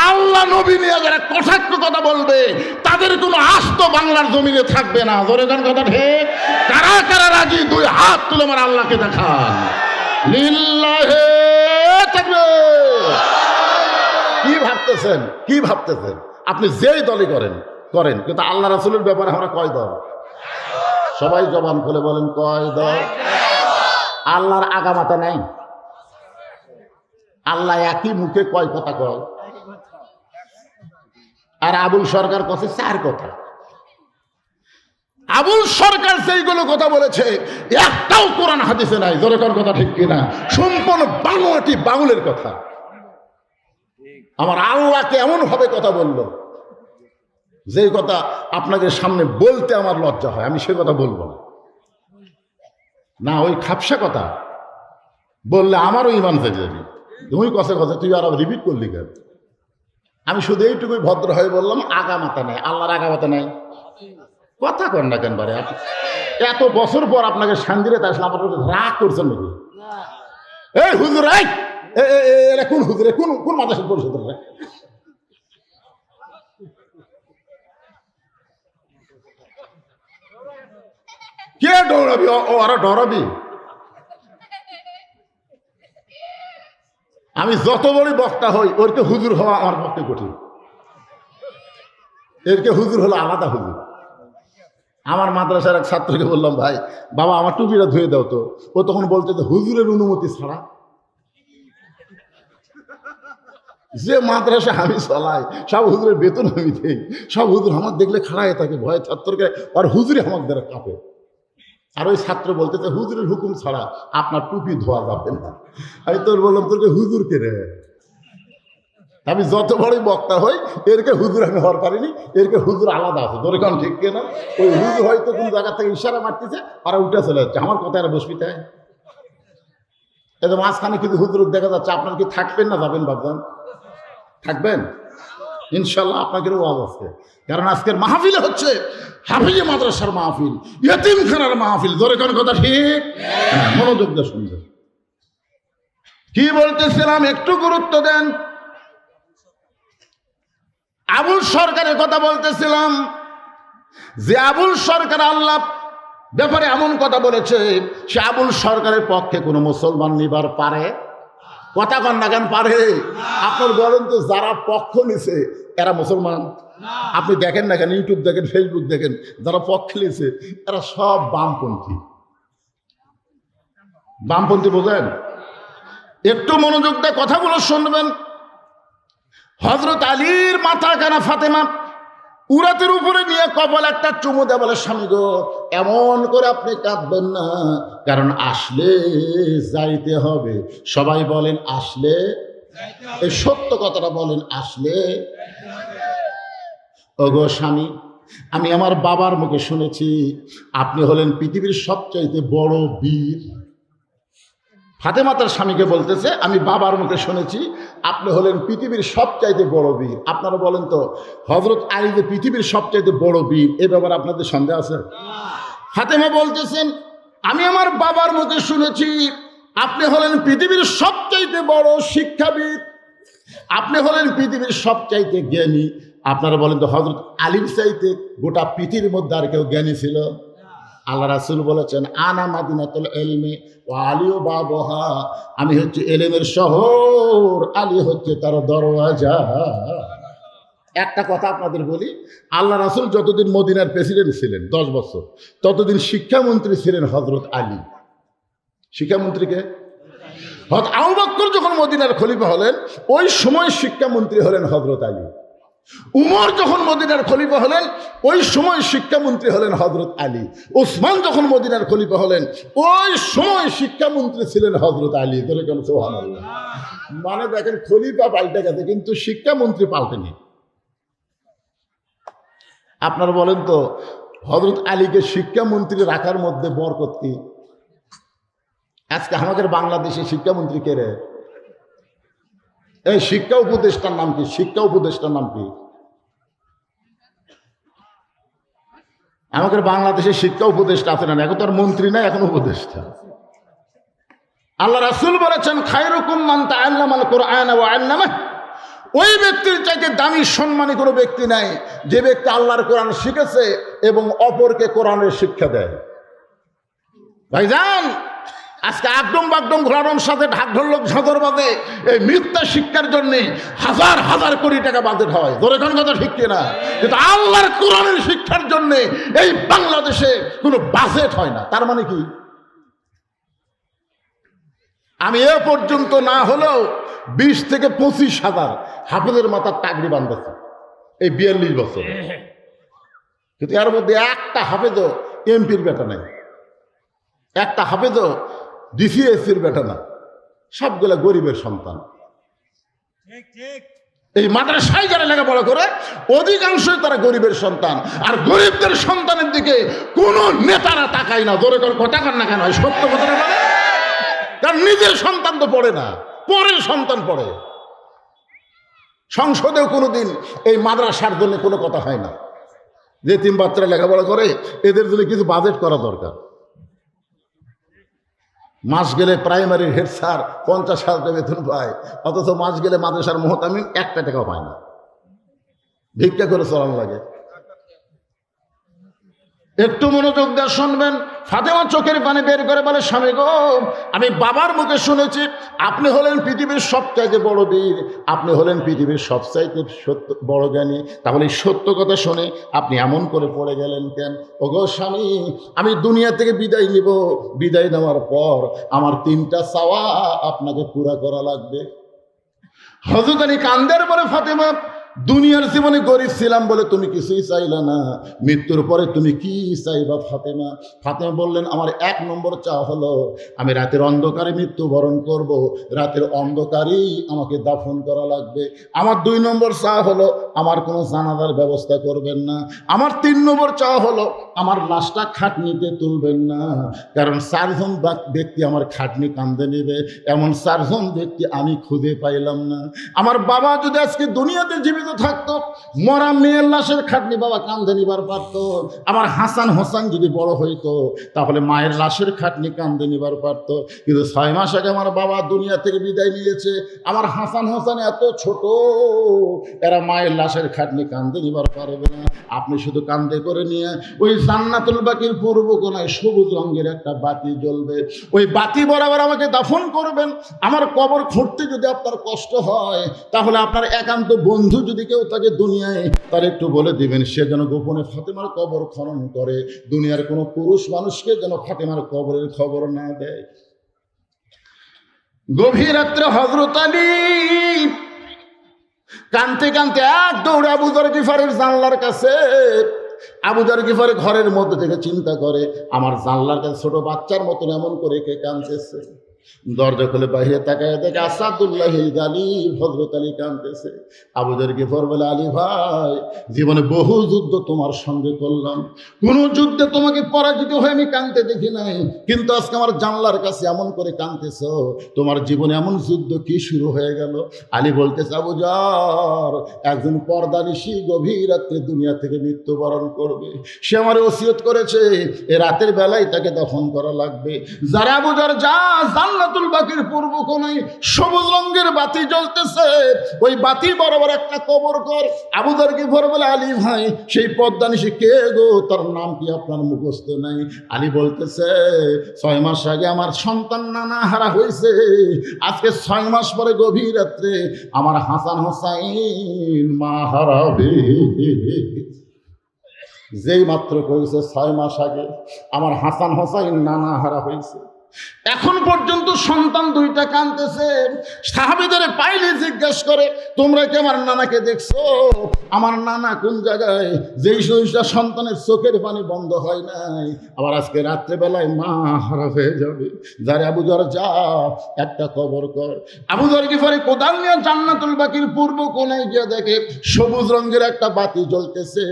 আল্লাহ নবী নিয়ে যারা কটাক্ষ কথা বলবে, তাদের কোনো আস্ত বাংলার জমিনে থাকবে না। ধরে গান কথা ঠিক? কারা কারা রাজি? দুই হাত তুলে আমার আল্লাহকে দেখান। লিল্লাহে তাকবীর। কি ভাবতেছেন, কি ভাবতেছেন? আপনি যেই দলই করেন করেন, কিন্তু আল্লাহ রাসূলের ব্যাপারে আমরা কয় দল? সবাই জবান খুলে বলেন, কয় দল? আল্লাহর আগামাতা নাই। আল্লাহ একই মুখে কয় কথা কয়, আর আবুল সরকার কছে চার কথা। আবুল সরকার সেইগুলো কথা বলেছে, একটাও কোরআন হাদিসে নাই। জোরে কোন কথা ঠিক কিনা? সম্পূর্ণ বানোয়াটি বাউলের কথা। আমার আল্লাহকে এমন ভাবে কথা বললো, যে কথা আপনাদের সামনে বলতে আমার লজ্জা হয়, আমি সে কথা বলবো না। না, ওই খাপসা কথা বললে আমারও ইমান থেকে যাবি। তুমি কষে কষে তুই আর রিপিট করলি কেন? আমি শুধু এইটুকুই ভদ্র হয়ে বললাম, আগামাতা নেই, আল্লাহর আগামাতা নেই। কথা কর না কেন বারে? এত বছর পর আপনাকে শান্তিরে আসলে আমার রাগ করছেন নাকি? এই হুজুর, এরা কোন হুজুরে, কোন কোন মাদ্রাসা পরিষদ? কে ডরাবি? ও আরো ডরাবি? আমি যত বড় বক্তা হই, ওরকে হুজুর হওয়া আমার পক্ষে কঠিন। এরকে হুজুর হলো আলাদা হুজুর। আমার মাদ্রাসার এক ছাত্রকে বললাম, ভাই বাবা আমার টুপিটা ধুয়ে দাও তো। ও তখন বলতে, হুজুরের অনুমতি ছাড়া? যে মাদ্রাসা আমি চালাই, সব হুজুরের বেতন আমি দেই, সব হুজুর আমার দেখলে খাড়ায় থাকে, ভয়ে ছাত্রকে, আর হুজুরে আমার দ্বারা কাঁপে। আর ওই ছাত্র বলতেছে, হুজুরের হুকুম ছাড়া আপনার টুপি ধোয়া যাবে না। আমি তোর বললাম, তোরকে হুজুর কে রে? আমি যত বড়ই বক্তা হই, এরকে হুজুর আমি হওয়ার পারিনি। এরকে হুজুর আলাদা আছে। তোর কারণ ঠিক কেনা? ওই হুজুর হয়তো কোন জায়গা থেকে ইশারা মারতেছে, আর উঠে চলে যাচ্ছে। আমার কথা আর বসবি তাই? এই মাঝখানে কিন্তু হুজুর দেখা যাচ্ছে। আপনার কি থাকবেন না যাবেন ভাবছেন? থাকবেন ইনশাল্লাহ। আপনাদের ওয়াজ আছে, কারণ আজকের মাহফিলে হচ্ছে হাফিজে মাদ্রাসার মাহফিল, ইয়েতিমখানার মাহফিল। ধরে কোন কথা ঠিক? মনোযোগ দিয়ে শুনবেন। কি বলতেছিলাম একটু গুরুত্ব দেন। আবুল সরকারের কথা বলতেছিলাম, যে আবুল সরকার আল্লাহ ব্যাপারে এমন কথা বলেছে, সে আবুল সরকারের পক্ষে কোনো মুসলমান নিবার পারে? কথা কন না কেন? পারে? আপনার বলেন তো, যারা পক্ষ নিছে এরা মুসলমান? আপনি দেখেন না কেন, ইউটিউব দেখেন, ফেসবুক দেখেন, যারা পক্ষ নিছে এরা সব বামপন্থী। বামপন্থী বোঝেন? একটু মনোযোগ দিয়ে কথাগুলো শুনবেন। হযরত আলীর মাথা কানা ফাতেমা উরাতের উপরে নিয়ে কপাল একটা চুমু দেয়, বলে, স্বামী গো এমন করে আপনি কাঁদবেন না, কারণ আসলে যাইতে হবে। সবাই বলেন আসলে, এই সত্য কথাটা বলেন, আসলে। ওগো স্বামী, আমি আমার বাবার মুখে শুনেছি আপনি হলেন পৃথিবীর সবচাইতে বড় বীর। ফাতেমা তার স্বামীকে বলতেছে, আমি বাবার মুখে শুনেছি আপনি হলেন পৃথিবীর সবচাইতে বড় বীর। আপনারা বলেন তো হযরত আলী যে পৃথিবীর সবচাইতে বড় বীর, এ ব্যাপারে আপনাদের সন্দেহ আছে? ফাতেমা বলতেছেন, আমি আমার বাবার মুখে শুনেছি আপনি হলেন পৃথিবীর সবচাইতে বড় শিক্ষাবিদ, আপনি হলেন পৃথিবীর সবচাইতে জ্ঞানী। আপনারা বলেন তো হযরত আলীর চাইতে গোটা পৃথিবীর মধ্যে আর কেউ জ্ঞানী ছিল? আল্লাহ রাসূল বলেছেন, আনা মাদিনাতুল ইলমি ওয়া আলিও বাবুহা, আমি হচ্ছে এলেমের শহর, আলী হচ্ছে তার দরওয়াজা। একটা কথা আপনাদের বলি, আল্লাহ রাসূল যতদিন মদিনার প্রেসিডেন্ট ছিলেন 10 বছর, ততদিন শিক্ষামন্ত্রী ছিলেন হযরত আলী। শিক্ষামন্ত্রীকে হযরত আবু বকর যখন মদিনার খলিফা হলেন, ওই সময় শিক্ষামন্ত্রী হলেন হযরত আলী। উমর যখন মদিনার খলিফা হলেন, ওই সময় শিক্ষামন্ত্রী হলেন হযরত আলী। ওসমান যখন মদিনার খলিফা হলেন, ওই সময় শিক্ষামন্ত্রী ছিলেন হযরত আলী। ধরে কেন সুবহানাল্লাহ। মানে দেখেন, খলিফা পাল্টে গেছে কিন্তু শিক্ষামন্ত্রী পাল্টেনি। আপনারা বলেন তো হযরত আলীকে শিক্ষামন্ত্রী রাখার মধ্যে বরকত কি? আজকে আমাদের বাংলাদেশে শিক্ষামন্ত্রী কে রে? এই শিক্ষা উপদেষ্টার নাম কি? শিক্ষা উপদেষ্টার নাম কি? আমাদের বাংলাদেশে শিক্ষা উপদেষ্টা আছে না? এখন তো আর মন্ত্রী নাই, এখন উপদেষ্টা। আল্লাহ রাসূল বলেছেন, খায়রুকুম মান তাআল্লামাল কুরআন ওয়া আল্লামাহ, ওই ব্যক্তির চাইতে দামি সম্মানী কোনো ব্যক্তি নাই যে ব্যক্তি আল্লাহর কোরআন শিখেছে এবং অপরকে কোরআনের শিক্ষা দেয়। ভাইজান, আজকে আগডম বাগডম ঘোড়ার সাথে ঢাক ঢোলক ঝাঁদর বাজে এই মিথ্যা শিক্ষার জন্য হাজার হাজার কোটি টাকা বাজেট হয়। ধরে কোন কথা ঠিক কিনা? কিন্তু আল্লাহর কোরআনের শিক্ষার জন্য এই বাংলাদেশে কোনো বাজেট হয় না। তার মানে কি? আমি এ পর্যন্ত না হলেও 20 থেকে 25,000 হাফেজের মাথার টাকরি বাঁধতেছে এই 42 বছর, কিন্তু এর মধ্যে একটা হাফেজও এমপির বেটা নাই, একটা হাফেজও ডিসিএসসির বেটা না, সবগুলা গরিবের সন্তান। এই মাদ্রাসায় যারা লেখাপড়া করে অধিকাংশই তারা গরিবের সন্তান, আর গরিবদের সন্তানের দিকে কোনো নেতারা তাকায় না। জোরে করে কথা কন না কেন? সত্য কথা বলে, কারণ নিজের সন্তান তো পড়ে না, পরের সন্তান পড়ে। সংসদেও কোনোদিন এই মাদ্রাসার জন্য কোনো কথা হয় না। যে তিন বাচ্চারা লেখাপড়া করে এদের জন্য কিছু বাজেট করা দরকার। মাস গেলে প্রাইমারির হেড স্যার 50,000 টাকা বেতন পায়, অথচ মাস গেলে মাদ্রাসার মুহতামিম 1 টাকাও পায় না, ভিক্ষা করে চলানো লাগে। একটু মনোযোগ দিয়ে শুনবেন। ফাতেমা চোখের পানি বের করে বলে, স্বামী গো, আমি বাবার মুখে শুনেছি আপনি হলেন পৃথিবীর সবচাইতে বড় বীর, আপনি হলেন পৃথিবীর সবচাইতে বড় জ্ঞানী। তাহলে সত্য কথা শুনে আপনি এমন করে পড়ে গেলেন কেন? ওগো স্বামী, আমি দুনিয়া থেকে বিদায় নিব, বিদায় নেওয়ার পর আমার 3টা চাওয়া আপনাকে পুরা করা লাগবে। হযরত আলী কান্দের বলে, ফাতেমা, দুনিয়ার জীবনে গরিব ছিলাম বলে তুমি কিছুই চাইলা না, মৃত্যুর পরে তুমি কি চাইবা ফাতেমা? ফাতেমা বললেন, আমার 1 নম্বর চাওয়া হলো আমি রাতের অন্ধকারে মৃত্যুবরণ করব, রাতের অন্ধকারেই আমাকে দাফন করা লাগবে। আমার 2 নম্বর চাওয়া হলো আমার কোনো জানাজার ব্যবস্থা করবেন না। আমার 3 নম্বর চাওয়া হলো আমার লাশটা খাটনিতে তুলবেন না, কারণ 4 জন ব্যক্তি আমার খাটনি কাঁধে নেবে, এমন 4 জন ব্যক্তি আমি খুঁজে পাইলাম না। আমার বাবা যদি আজকে দুনিয়াতে জীবিত থাকতো, মরা মেয়ের লাশের খাটনি বাবা কাঁধে নিবার পারত। আমার হাসান হোসেন যদি বড় হইতো, তাহলে মায়ের লাশের খাটনি কাঁধে নিবার পারত। কিন্তু 6 মাস আগে আমার বাবা দুনিয়া থেকে বিদায় নিয়েছে, আমার হাসান হোসেন এত ছোট, এরা মায়ের লাশের খাটনি কাঁধে নিবার পারবে না। আপনি শুধু কাঁধে করে নিয়ে ওই জান্নাতুল বাকির পূর্ব কোণায় সবুজ রঙের একটা বাতি জ্বলবে, ওই বাতি বরাবর আমাকে দাফন করবেন। আমার কবর খুঁড়তে যদি আপনার কষ্ট হয়, তাহলে আপনার একান্ত বন্ধু যদি কেউ থাকে দুনিয়ায়, তার একটু বলে দিবেন সে যেন গোপনে ফাতেমার কবর খনন করে, দুনিয়ার কোনো পুরুষ মানুষকে যেন ফাতেমার কবরের খবর না দেয়। গভীর রাত্রে হযরত আলী কানতে কানতে এক দৌড়ে আবু যর গিফারের জানলার কাছে। আবু যর গিফার ঘরের মধ্যে থেকে চিন্তা করে, আমার জানলার কাছে ছোট বাচ্চার মতন এমন করে কে কাঁদতেছে। দরজা খুলে বাইরে তাকায় দেখে আসাদুল্লাহ গালিব হযরত আলী কাঁদতেছে। আবু যর গিফর বলে, আলী ভাই, জীবনে বহু যুদ্ধ তোমার সঙ্গে করলাম, কোন যুদ্ধে তোমাকে পরাজিত হয়ে আমি কাঁদতে দেখি নাই, কিন্তু আজকে আমার জানলার কাছে এমন করে কাঁদতেছ, তোমার জীবনে এমন যুদ্ধ কি শুরু হয়ে গেল? আলী বলতেছে, আবু যর, একজন পর্দানিশী গভীর রাত্রে দুনিয়া থেকে মৃত্যুবরণ করবে, সে আমার ওসিয়ত করেছে এ রাতের বেলায় তাকে দফন করা লাগবে। যারা আবু যর যা, জান্নাতুল বাকির পূর্ব কোণায় সবুজ রঙের বাতি জ্বলতেছে, ওই বাতি বরাবর একটা কবর কর। আবু যর গিফর বলে, আলী ভাই, সেই পর্দানিশী কে গো? তার নাম কি আপনার মুখস্থ নাই? আলী বলতেছে, 6 মাস আগে আমার সন্তান নানা হারা হয়েছে, আজকে 6 মাস পরে গভীর রাত্রে আমার হাসান হোসাইন মা হারাবে। যেই মাত্র করেছে 6 মাস আগে আমার হাসান হোসাইন নানা হারা হয়েছে, এখন পর্যন্ত সন্তান 2টা কাঁদতেছে। সাহাবীদের পাইলে জিজ্ঞেস করে, তোমরা কি আমার নানাকে দেখছো? আমার নানা কোন জায়গায়? যেই সহিষ্ণা সন্তানের চোখের পানি বন্ধ হয় নাই, আবার আজকে রাত্রেবেলায় মা হারা হয়ে যাবে। যারে আবু যর যা, একটা কবর কর। আবু যর গিফারি কোদাল নিয়ে জান্নাতুল বাকির পূর্ব কোণায় গিয়ে দেখে সবুজ রঙের একটা বাতি জ্বলতেছে,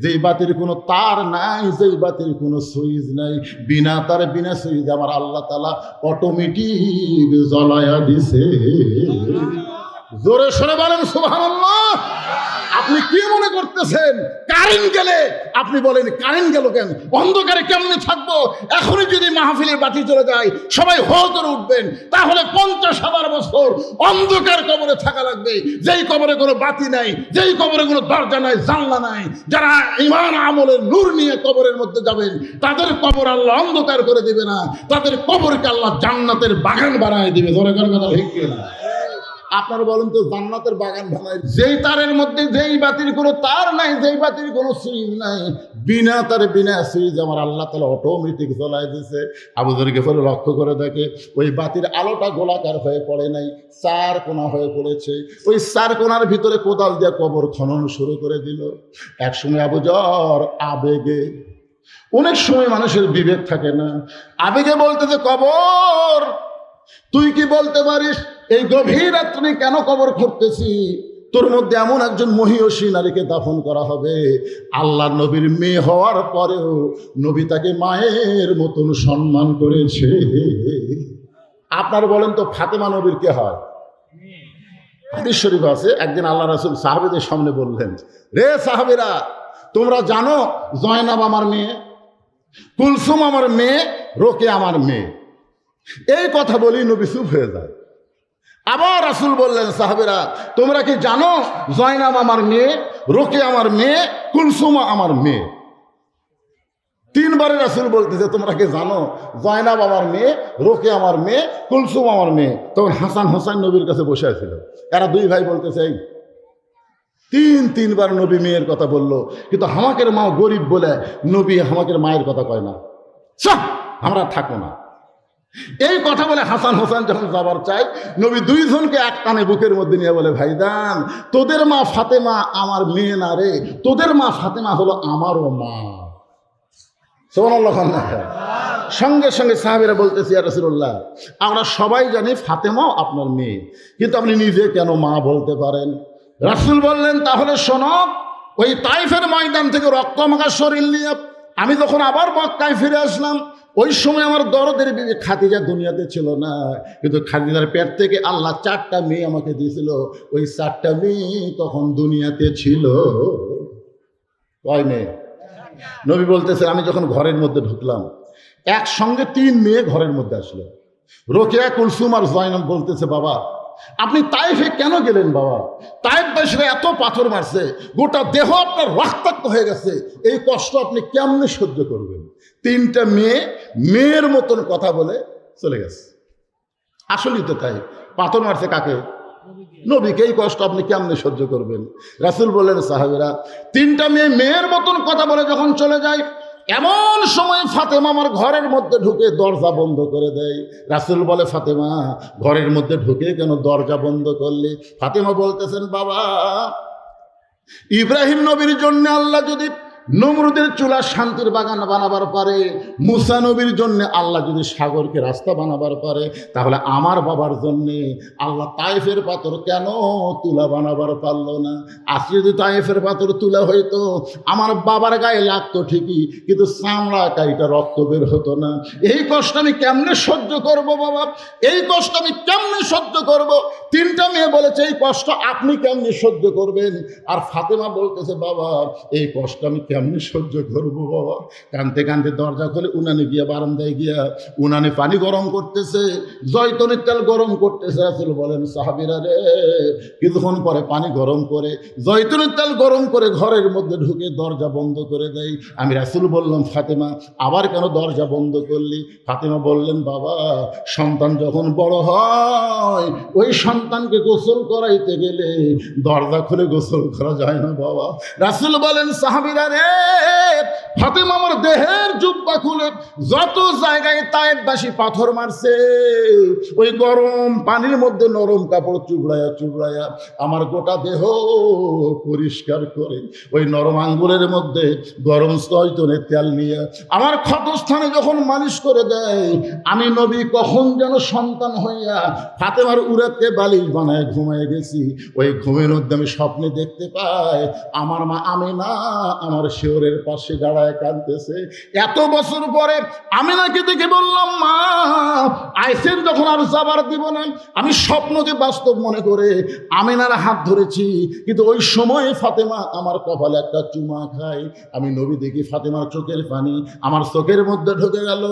যেই বাতির কোনো তার নাই, যেই বাতির কোনো সুইচ নাই, বিনা তার বিনা সুইচ আমার আল্লাহ তাআলা অটোমেটিক জ্বলায়া দিছে। জোরে সরে বলেন সুবহানাল্লাহ। আপনি কি মনে করতেছেন কারেন্ট গেলে আপনি বলেন কারেন্ট গেল কেন, অন্ধকারে কেমনে থাকবো? এখনই যদি মাহফিলের বাতি চলে যায় সবাই হো করে উঠবেন, তাহলে 50,000 বছর অন্ধকার কবরে থাকা লাগবে, যেই কবরে কোনো বাতি নাই, যেই কবরে কোনো দরজা নাই, জানলা নাই। যারা ঈমান আমলের নূর নিয়ে কবরের মধ্যে যাবেন, তাদের কবর আল্লাহ অন্ধকার করে দিবে না, তাদের কবরকে আল্লাহ জান্নাতের বাগান বানায় দিবে। ধরে কথা ঠিক কিনা? আপনারা বলেন তো, জান্নাতের বাগান বানায় যেই তারের মধ্যে, যেই বাতির কোনো তার নাই, যেই বাতির কোনো সুইচ নাই, বিনা তারে বিনা সুইচ আমার আল্লাহ তাআলা অটোমেটিক জ্বলায় দিয়েছে। আবু যর গিফারি লক্ষ্য করে দেখে ওই বাতির আলোটা গোলাকার হয়ে পড়ে নাই, 4 কোণা হয়ে পড়েছে। ওই 4 কোণার ভিতরে কোদাল দিয়ে কবর খনন শুরু করে দিল। একসময় আবু যর আবেগে, অনেক সময় মানুষের বিবেক থাকে না, আবেগে বলতেছে, কবর, তুই কি বলতে পারিস এই গভীর রাত্রে কেন কবর খুঁড়তেছি? তোর মধ্যে এমন একজন মহিয়সী নারীকে দাফন করা হবে, আল্লাহ নবীর মেয়ে হওয়ার পরেও নবী তাকে মায়ের মতন সম্মান করেছে। আপনার বলেন তো, ফাতেমা নবীর কে হয়? হাদিস শরীফ আছে, একদিন আল্লাহ রাসূল সাহাবীদের সামনে বললেন, রে সাহাবীরা, তোমরা জানো জয়নাব আমার মেয়ে, কুলসুম আমার মেয়ে, রোকে আমার মেয়ে। এই কথা বলি নবী চুপ হয়ে যায়। আবার রাসূল বললেন, সাহাবীরা, তোমরা কি জানো জয়নাব আমার মেয়ে, রোকে আমার মেয়ে, কুলসুম আমার মেয়ে? 3 বারে রাসূল বলতেছে, তোমরা কি জানো জয়নাব আমার মেয়ে, রোকে আমার মেয়ে, কুলসুম আমার মেয়ে। তখন হাসান হোসেন নবীর কাছে বসে আছিল। এরা 2 ভাই বলতেছে, এই 3বার নবী মেয়ের কথা বললো, কিন্তু হামাকের মা গরিব বলে নবী হামাকের মায়ের কথা কয় না, আমরা থাকবো না। এই কথা বলে হাসান হোসেন যখন যাবার চাই, নবী 2 জনকে এক টানে বুকের মধ্যে নিয়ে বলে, ভাইদান, তোদের মা ফাতেমা আমার মেয়ে না রে, তোদের মা ফাতেমা হলো আমারও মা। সুবহানাল্লাহ। সঙ্গে সঙ্গে সাহাবীরা বলতেছে, ইয়া রাসূলুল্লাহ, আমরা সবাই জানি ফাতেমাও আপনার মেয়ে, কিন্তু আপনি নিজে কেন মা বলতে পারেন? রাসূল বললেন, তাহলে শোনো, ওই তাইফের ময়দান থেকে রক্তমাখা শরীর নিয়ে আমি যখন আবার মক্কায় ফিরে আসলাম, ওই সময় আমার দরদের বিবি খাদিজা দুনিয়াতে ছিল না, কিন্তু খাদিজার পেট থেকে আল্লাহ 4টা মেয়ে আমাকে দিয়েছিল। ওই 4টা মেয়ে তখন দুনিয়াতে ছিল। কয় মেয়ে? নবী বলতেছে, আমি যখন ঘরের মধ্যে ঢুকলাম, একসঙ্গে 3 মেয়ে ঘরের মধ্যে আসলো। রোকেয়া, কুলসুম আর জয়নাব বলতেছে, বাবা, আপনি তাইফে কেন গেলেন? বাবা, তাইফ দেশে এত পাথর মারছে, গোটা দেহ আপনার রক্তাক্ত হয়ে গেছে, এই কষ্ট আপনি কেমনে সহ্য করবেন? 3টা মেয়ে মেয়ের মতন কথা বলে চলে গেছে। আসলেই তো তাই, পাথর মারছে কাকে? নবীকে। এই কষ্ট আপনি কেমনে সহ্য করবেন? রাসূল বললেন, সাহাবীরা, 3টা মেয়ে মেয়ের মতন কথা বলে যখন চলে যায়, এমন সময় ফাতেমা আমার ঘরের মধ্যে ঢুকে দরজা বন্ধ করে দেয়। রাসূল বলে, ফাতেমা, ঘরের মধ্যে ঢুকে কেন দরজা বন্ধ করলি? ফাতেমা বলতেছেন, বাবা, ইব্রাহিম নবীর জন্য আল্লাহ যদি নমরুদের চুলা শান্তির বাগান বানাবার পারে, মুসা নবীর জন্য আল্লাহ যদি সাগরকে রাস্তা বানাবার পারে, তাহলে আমার বাবার জন্য আল্লাহ তায়েফের পাথর কেন তুলা বানাবার পারলো না? আজকে যদি তায়েফের পাথর তুলা হইতো, আমার বাবার গায়ে লাগতো ঠিকই, কিন্তু চামড়া কাইটা রক্ত বের হতো না। এই কষ্ট আমি কেমনে সহ্য করব বাবা? এই কষ্ট আমি কেমনে সহ্য করব? তিনটা মেয়ে বলেছে এই কষ্ট আপনি কেমনে সহ্য করবেন? আর ফাতেমা বলতেছে বাবা এই কষ্ট আমি কেমনে সহ্য করবো বাবা? কানতে কানতে দরজা খুলে উনানে গিয়া বারান্দায় গিয়া উনানে পানি গরম করতেছে, জয়তনের তেল গরম করতেছে। রাসূল বলেন সাহাবীরা রে, কিছুক্ষণ পরে পানি গরম করে জয়তনের তেল গরম করে ঘরের মধ্যে ঢুকে দরজা বন্ধ করে দেয়। আমি রাসূল বললাম ফাতেমা আবার কেন দরজা বন্ধ করলি? ফাতেমা বললেন বাবা সন্তান যখন বড় হয় ওই সন্তানকে গোসল করাইতে গেলে দরজা খুলে গোসল করা যায় না বাবা। রাসূল বলেন সাহাবীরা রে, ফাতেমা আমার দেহের জুব্বা খুলে যত জায়গায় তায়েফবাসী পাথর মারছে ওই গরম পানির মধ্যে নরম কাপড় চুবড়ায়া চুবড়ায়া আমার গোটা দেহ পরিষ্কার করে ওই নরম আঙ্গুলের মধ্যে গরম জয়তুনের তেল নিয়ে আমার ক্ষতস্থানে যখন মালিশ করে দেয়, আমি নবী কখন যেন সন্তান হইয়া ফাতেমার উরাতে বালিশ বানায় ঘুমায় গেছি। ওই ঘুমের মধ্যে আমি স্বপ্নে দেখতে পাই আমার মা আমিনা আমার শিওরের পাশে দাঁড়ায় কাঁদতেছে। এত বছর পরে আমিনাকে দেখে বললাম মা আইসেন যখন আর যাবার দিব না। আমি স্বপ্নকে বাস্তব মনে করে আমিনার হাত ধরেছি, কিন্তু ওই সময় ফাতেমা আমার কপালে একটা চুমা খায়। আমি নবী দেখি ফাতেমার চোখের পানি আমার চোখের মধ্যে ঢুকে গেল।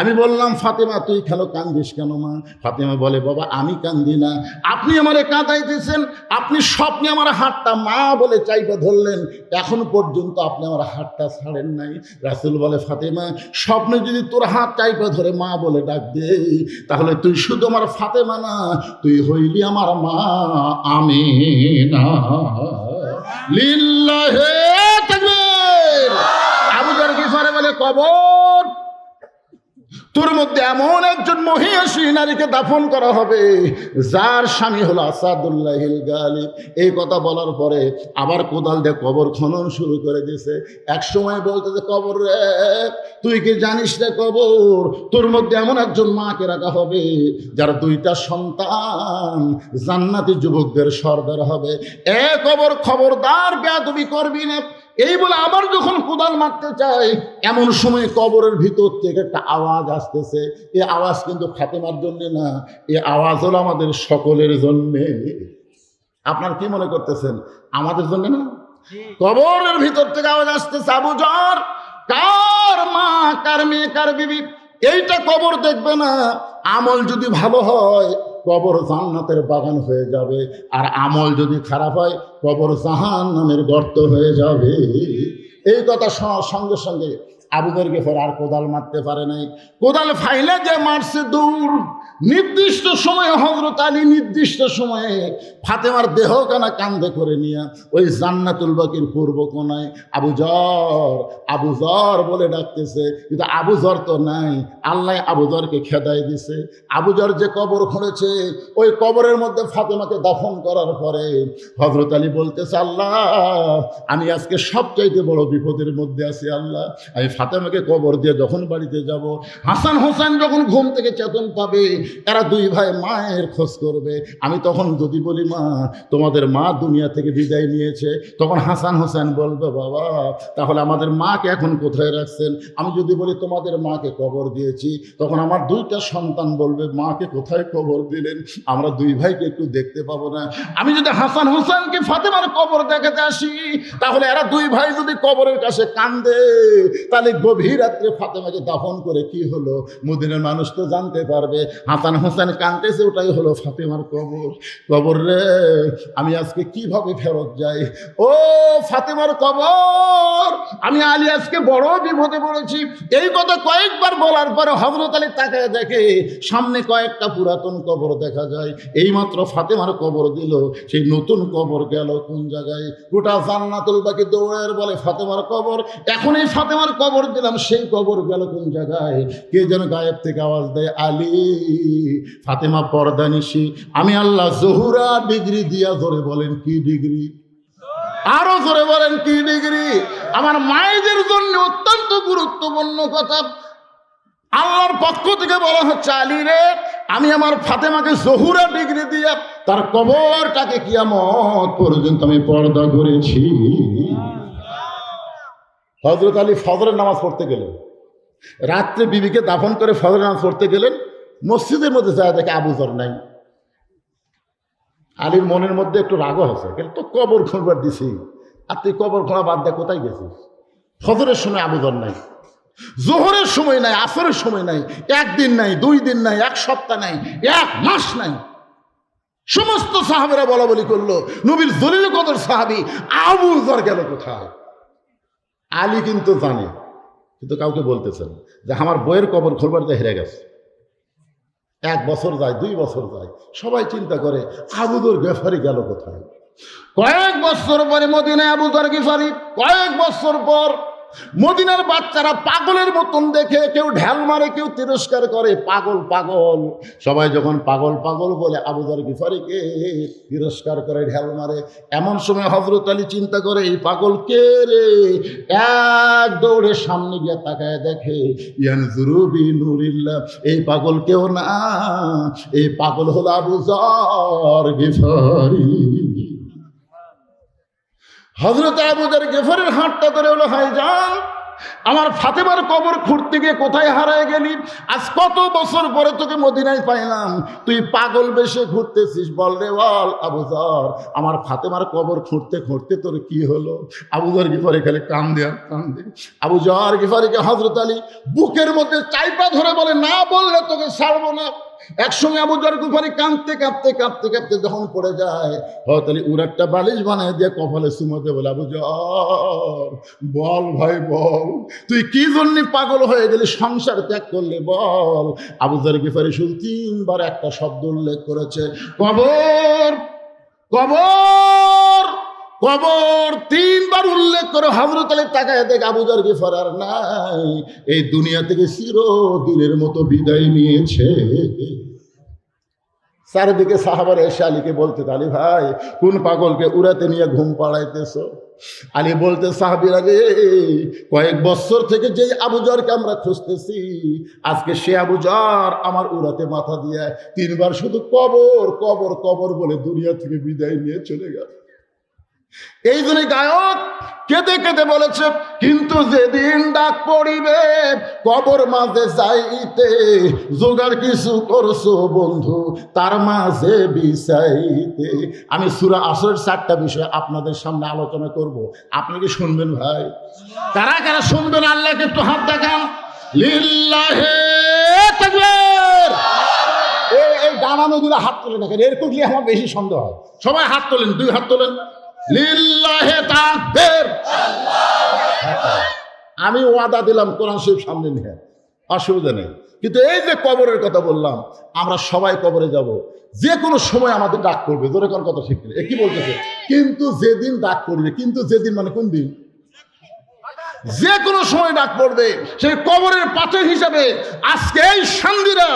আমি বললাম ফাতেমা তুই কেন কান্দিস কেন মা? ফাতেমা বলে বাবা আমি কান্দি না, আপনি আমারে কাঁদাইতেছেন। আপনি স্বপ্নে আমার হাতটা মা বলে চাইপা ধরলেন, এখন পর্যন্ত আপনি আমার হাতটা ছাড়েন নাই। রাসূল বলে ফাতেমা স্বপ্নে যদি তোর হাত চাইপা ধরে মা বলে ডাক দেই, তাহলে তুই শুধু আমার ফাতেমা না, তুই হইলি আমার মা আমিনা। লিল্লাহি তাকবীর। আবু যর গিফারি বলে কবর তোর মধ্যে এমন একজন মহিষী নারীকে দাফন করা হবে যার স্বামী হলো আসাদুল্লাহিল গালিব। এই কথা বলার পরে আবার কোদাল দিয়ে কবর খনন শুরু করে দিয়েছে। এক সময় বলতেছে কবর রে তুই কি জানিস রে কবর তোর মধ্যে এমন একজন মাকে রাখা হবে যার দুইটা সন্তান জান্নাতি যুবকদের সর্দার হবে। এ কবর খবরদার বেয়াদবি করবি না। এই বলে আবার যখন কোদাল মারতে চাই, এমন সময় কবরের ভিতর থেকে একটা আওয়াজ আসতেছে। এই আওয়াজ কিন্তু ফাতেমার জন্য না, এই আওয়াজ হলো আমাদের সকলের জন্যে। আপনার কি মনে করতেছেন আমাদের জন্য না? কবরের ভিতর থেকে আওয়াজ আসতেছে আবু যর কার মা কার মেয়ে কার বিবি এইটা কবর দেখবে না। আমল যদি ভালো হয় কবর জান্নাতের বাগান হয়ে যাবে, আর আমল যদি খারাপ হয় কবর জাহান্নামের গর্ত হয়ে যাবে। এই কথা সঙ্গে সঙ্গে আবু যর গিফারি আর কোদাল মারতে পারে নাই। কোদাল ফাইলে যে মারছে দৌড়। নির্দিষ্ট সময়ে হযরত আলী নির্দিষ্ট সময়ে ফাতেমার দেহখানা কাঁধে করে নিয়ে ওই জান্নাতুল বাকির পূর্ব কোনায় আবু যর বলে ডাকতেছে, কিন্তু আবু যর তো নাই। আল্লাহ আবু যরকে খেদাই দিছে। আবু যর যে কবর খুঁড়েছে ওই কবরের মধ্যে ফাতেমাকে দাফন করার পরে হযরত আলী বলতেছে আল্লাহ আমি আজকে সবচাইতে বড় বিপদের মধ্যে আছি। আল্লাহ আমি ফাতেমাকে কবর দিয়ে যখন বাড়িতে যাব, হাসান হোসেন যখন ঘুম থেকে চেতন পাবে, এরা দুই ভাই মায়ের খোঁজ করবে। আমি তখন যদি বলি মা তোমাদের মা দুনিয়া থেকে বিদায় নিয়েছে, তখন হাসান হোসেন বলবে বাবা তাহলে আমাদের মাকে এখন কোথায় রাখছেন? আমি যদি বলি তোমাদের মাকে কবর দিয়েছি, তখন আমার দুইটা সন্তান বলবে মাকে কোথায় কবর দিলেন? আমরা দুই ভাইকে একটু দেখতে পাবো না। আমি যদি হাসান হোসেনকে ফাতেমার কবর দেখাতে আসি, তাহলে এরা দুই ভাই যদি কবরের কাছে কান্দে, তাহলে গভীর রাত্রে ফাতেমাকে দাফন করে কি হলো মদিনার মানুষ তো জানতে পারবে। হাসান হোসেন কাঁদতেছে, ওটাই হলো ফাতেমার কবর। কবর রে আমি আজকে কিভাবে ফেরত যাই? ও ফাতেমার কবর, আমি আলী আজকে বড় বিপদে পড়েছি। এই কথা কয়েকবার বলার পরে হযরত আলী তাকায় দেখে সামনে কয়েকটা পুরাতন কবর দেখা যায়। এইমাত্র ফাতেমার কবর দিল, সেই নতুন কবর গেল কোন জায়গায়? গোটা জান্নাতুল বাকি দৌড়ের বলে ফাতেমার কবর। এখন এই ফাতেমার কবর দিলাম, সেই কবর গেল কোন জায়গায়? কে যেন গায়েব থেকে আওয়াজ দেয় আলী ফাতেমা পর্দা নিশি। আমি আল্লাহ জহুরা ডিগ্রি দিয়া ধরে বলেন কি ডিগ্রি? আরো জোরে বলেন কি ডিগ্রি? আমার মায়েদের জন্য অত্যন্ত গুরুত্বপূর্ণ কথা। আল্লাহর পক্ষ থেকে বলা হচ্ছে, আলী রে, আমি আমার ফাতেমাকে জহুরা ডিগ্রি দিয়ে তার কবরটাকে কিয়ামত পর্যন্ত আমি পর্দা করেছি। হযরত আলী ফজরের নামাজ পড়তে গেলেন, রাত্রে বিবিকে দাফন করে ফজরের নামাজ পড়তে গেলেন, মসজিদের মধ্যে যায় দেখে আবু যর নাই। আলীর মনের মধ্যে একটু রাগও আছে, কিন্তু তো কবর খুঁড়বার দিছি, আর তুই কবর খোঁড়া বাদ দিয়ে কোথায় গেছিস? ফজরের সময় আবু যর নাই, জোহরের সময় নাই, আসরের সময় নাই, একদিন নাই, 2 দিন নাই, 1 সপ্তাহ নাই, 1 মাস নাই। সমস্ত সাহাবেরা বলা বলি করলো, নবীর জলিল কদর সাহাবী আবু যর গেল কোথায়? আলী কিন্তু জানে, কিন্তু কাউকে বলতেছেন যে আমার বইয়ের কবর খোলবার যে হেরে গেছে। 1 বছর যায়, 2 বছর যায়, সবাই চিন্তা করে আবু যর গিফারি গেল কোথায়? কয়েক বছর পরে মদিনায় আবু যর গিফারি, কয়েক বছর পর মদিনার বাচ্চারা পাগলের মতন দেখে, কেউ ঢাল মারে, কেউ তিরস্কার করে, পাগল পাগল। সবাই যখন পাগল পাগল বলে আবু যর গিফারিকে তিরস্কার করে, ঢাল মারে, এমন সময় হযরত আলী চিন্তা করে এই পাগল কে রে? এক দৌড়ে সামনে গিয়ে তাকায় দেখে ইয়ানজুরু বিনুরিল্লাহ, এই পাগল কেউ না, এই পাগল হলো আবু যর গিফারি। হযরত আবু যর গিফারির হাতটা ধরে হলো, ভাইজান, আমার ফাতেমার কবর খুঁড়তে গিয়ে কোথায় হারায় গেলি? আজ কত বছর পরে তোকে মদিনায় পাইলাম, তুই পাগল বেশে ঘুরতেছিস, বল রে বল আবু যর, আমার ফাতেমার কবর খুঁড়তে খুঁড়তে তোর কি হলো? আবু যর গিফারি খালি কান্দে আর কান্দে। আবু যর গিফারিকে হযরত আলী বুকের মধ্যে চাইপা ধরে বলে, না বললে তোকে ছাড়বো না। একসঙ্গে আবু যর গিফারি কাঁদতে কাঁদতে কাঁদতে কাঁদতে যখন পড়ে যায়, হযরত আলী উর একটা বালিশ বানিয়ে দিয়ে কপালে চুমোতে বলে, আবু যর বল ভাই বল, তুই কি জন্য পাগল হয়ে গেলি, সংসার ত্যাগ করলে বল। আবু যর গিফারি শুধু 3 বার একটা শব্দ উল্লেখ করেছে, কবর কবর কবর। 3 বার উল্লেখ করে হযরত আলী তাকায় দেখ আবু যর গিফারি আর নাই, এই দুনিয়া থেকে চিরদিনের মতো বিদায় নিয়েছে। চারিদিকে সাহাবারা এসে আলীকে বলতে, আলী ভাই, কোন পাগলকে উড়াতে নিয়ে ঘুম পাড়াইতেছ? আলী বলতে, সাহাবীরা রে, কয়েক বছর থেকে যেই আবু যরকে আমরা খুঁজতেছি, আজকে সে আবু যর আমার উড়াতে মাথা দিয়ে 3 বার শুধু কবর কবর কবর বলে দুনিয়া থেকে বিদায় নিয়ে চলে গেল। এই জন্য গায়ক কেঁদে কেঁদে বলেছে, কিন্তু যেদিন ডাক পড়িবে কবর মাঝে যাইতে, জোগাড় কিছু করছো বন্ধু তার মাঝে বিছাইতে। আমি সূরা আসরের 4টা বিষয় আপনাদের সামনে আলোচনা করব, আপনি কি শুনবেন ভাই? কারা কারা শুনবেন আল্লাহকে একটু হাত দেখান। লিল্লাহে তাকবীর। এই ডানানো দুটো হাত তুলে দেখেন, এরকম কি আমার বেশি সন্দেহ হয়। সবাই হাত তোলেন, 2 হাত তোলেন। লিল্লাহে তাকবীর। আমি ওয়াদা দিলাম কোরআন শরীফ সামনে নিয়ে, অসুবিধা নেই। কিন্তু এই যে কবরের কথা বললাম, আমরা সবাই কবরে যাব, যে কোনো সময় আমাদের ডাক করবে। জোরে কোন কথা ঠিক নেই, কি বলতেছে? কিন্তু যেদিন ডাক করবে, কিন্তু যেদিন মানে কোন দিন? যে কোনো সময় ডাক পড়বে। সেই কবরের পাথর হিসাবে আজকে এই সান্দিরা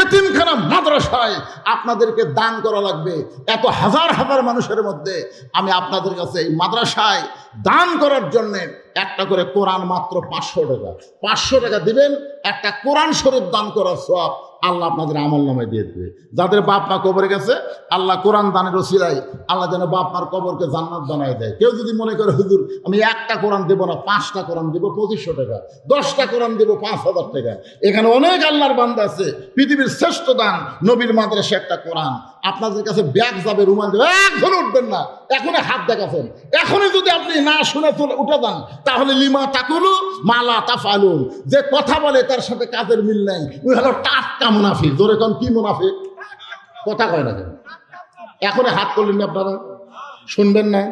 এতিমখানা মাদ্রাসায় আপনাদেরকে দান করা লাগবে। এত হাজার হাজার মানুষের মধ্যে আমি আপনাদের কাছে এই মাদ্রাসায় দান করার জন্যে একটা করে কোরআন মাত্র 500 টাকা, 500 টাকা দিবেন, একটা কোরআন শরীফ দান করার সওয়াব আল্লাহ আপনাদের আমল নামায় দিয়ে দেবে। যাদের বাপ মা কবরে গেছে, আল্লাহ কোরআন দানের ওসিলায় আল্লাহ যেন বাপ মার কবরকে জান্নাত বানায় দেয়। কেউ যদি মনে করে হুজুর আমি একটা কোরআন দেবো না, 5টা কোরআন দেবো 2500 টাকা, 10টা কোরআন দেবো 5000 টাকা। এখানে অনেক আল্লাহর বান্দা আছে। পৃথিবীর শ্রেষ্ঠ দান নবীর মাদ্রাসা একটা কোরআন। আপনাদের কাছে ব্যাগ যাবে, রুমাল যাবে, একজন উঠবেন না, এখনই হাত দেখাচ্ছেন। এখনই যদি আপনি না শুনে উঠে যান, তাহলে লিমা তাকুলু মালা তাফালুন, যে কথা বলে তার সাথে কাজের মিল নাই, ওই হলো টাটকা মুনাফিক। জোরে কোন কি মুনাফিক? কথা কয় না কেন? এখনই হাত তুললেন না, আপনারা শুনবেন না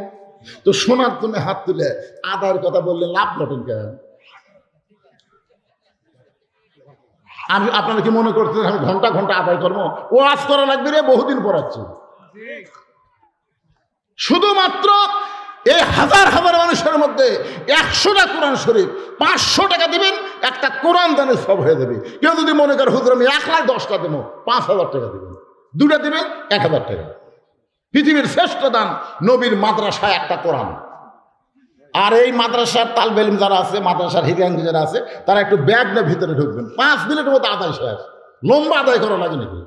তো? শোনার জন্য হাত তুলে আদায়ের কথা বললে লাভ লটেন কেন? আমি আপনারা কি মনে করতে আমি ঘন্টা ঘন্টা আদায় করবো? ওয়াজ করা লাগবে রে, বহুদিন পড়াচ্ছি। শুধুমাত্র এই হাজার হাজার মানুষের মধ্যে 100টা কোরআন শরীফ 500 টাকা দিবেন, একটা কোরআন দানের সব হয়ে যাবে। কেউ যদি মনে করে হুজুর আমি 1,10,000 দেবো, 5,000 টাকা দেবেন, 2টা দিবেন 1,000 টাকা। পৃথিবীর শ্রেষ্ঠ দান নবীর মাদ্রাসায় একটা কোরআন। আর এই মাদ্রাসার তালবে ইলম যারা আছে, মাদ্রাসার হিরিয়াঙ্গি যারা আছে, তারা একটু ব্যাগ নিয়ে ভিতরে ঢুকবেন। 5 মিনিটের মতো আদায় শেষ। লম্বা আদায় করা লাগে নাকি?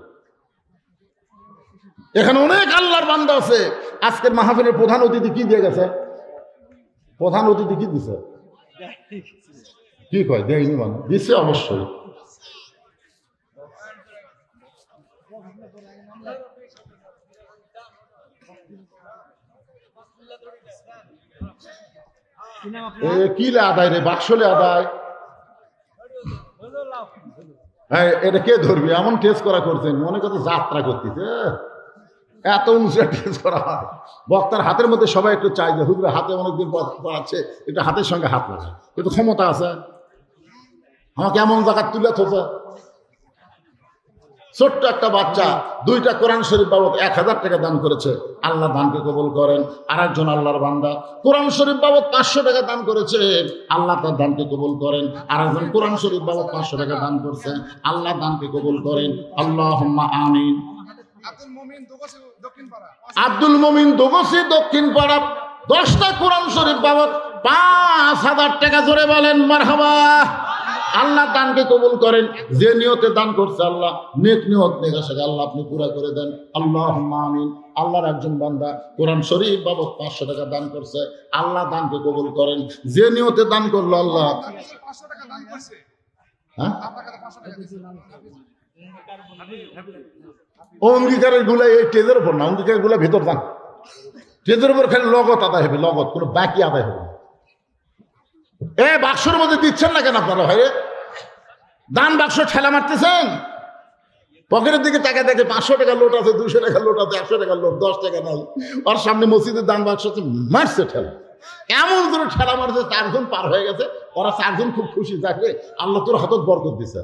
এখানে অনেক আল্লাহর বান্দা আছে। আজকের মাহফিলের প্রধান অতিথি কি দিয়ে গেছে? প্রধান অতিথি কি দিছে? কি কয় দেয়নি? মানে দিচ্ছে অবশ্যই। কিলে আদায় রে, বাক্সলে আদায়। হ্যাঁ, এটা কে ধরবি? এমন টেস্ট করা করছেন মনে কত যাত্রা করতেছে। এত উঁচু টেস্ট করা হয়। বক্তার হাতের মধ্যে সবাই একটু চাই যে হুজুরের হাতে অনেকদিন পড়াচ্ছে, একটু হাতের সঙ্গে হাত লাগে, কিন্তু ক্ষমতা আছে। আমাকে এমন জায়গা তুলে থোছে। ছোট্ট একটা বাচ্চা 2টা কোরআন শরীফ বাবদ 1000 টাকা দান করেছে। আল্লাহ দানকে কবুল করেন। আর একজন আল্লাহর বান্দা কোরআন শরীফ বাবদ 500 টাকা দান করেছে। আল্লাহ তার দানকে কবুল করেন। আর একজন কোরআন শরীফ বাবদ 500 টাকা দান করছে। আল্লাহ দানকে কবুল করেন। আল্লাহুম্মা আমিন। আব্দুল মুমিন দোগসি দক্ষিণ পাড়া 10টা কোরআন শরীফ বাবদ 5000 টাকা জোরে বলেন মারহাবা। আল্লাহ দানকে কবুল করেন। যে নিয়তে দান করছে আল্লাহ নেক নিয়ত নেকাশাকে আল্লাহ আপনি পুরা করে দেন। আল্লাহুম্মা আমিন। আল্লাহর একজন বান্দা কোরআন শরীফ বাবদ 500 টাকা দান করছে। আল্লাহ দানকে কবুল করেন। যে নিয়তে দান করলো আল্লাহ। হ্যাঁ, অঙ্গীকারের গুলা এই টেজের উপর না, অঙ্গীকারের গুলা ভিতর দান। টেজের উপর খালি লগত আদায় হবে, লগত, কোনো বাকি আদায় হবে। বাক্সের মধ্যে দিচ্ছেন না কেন আপনারা? ভাই দান বাক্স ঠেলা মারতেছেন। পকেটের দিকে টাকা দেখে 500 টাকা লোট আছে, 200 টাকা লোট আছে, 100 টাকা লোট, 10 টাকা নাই। ওর সামনে মসজিদের দান বাক্স মারছে ঠেলা। এমন ধরে ঠেলা মারছে, 4 জন পার হয়ে গেছে। ওরা 4 জন খুব খুশি, থাকবে আল্লাহ তোর হাতত বরকত দিছে।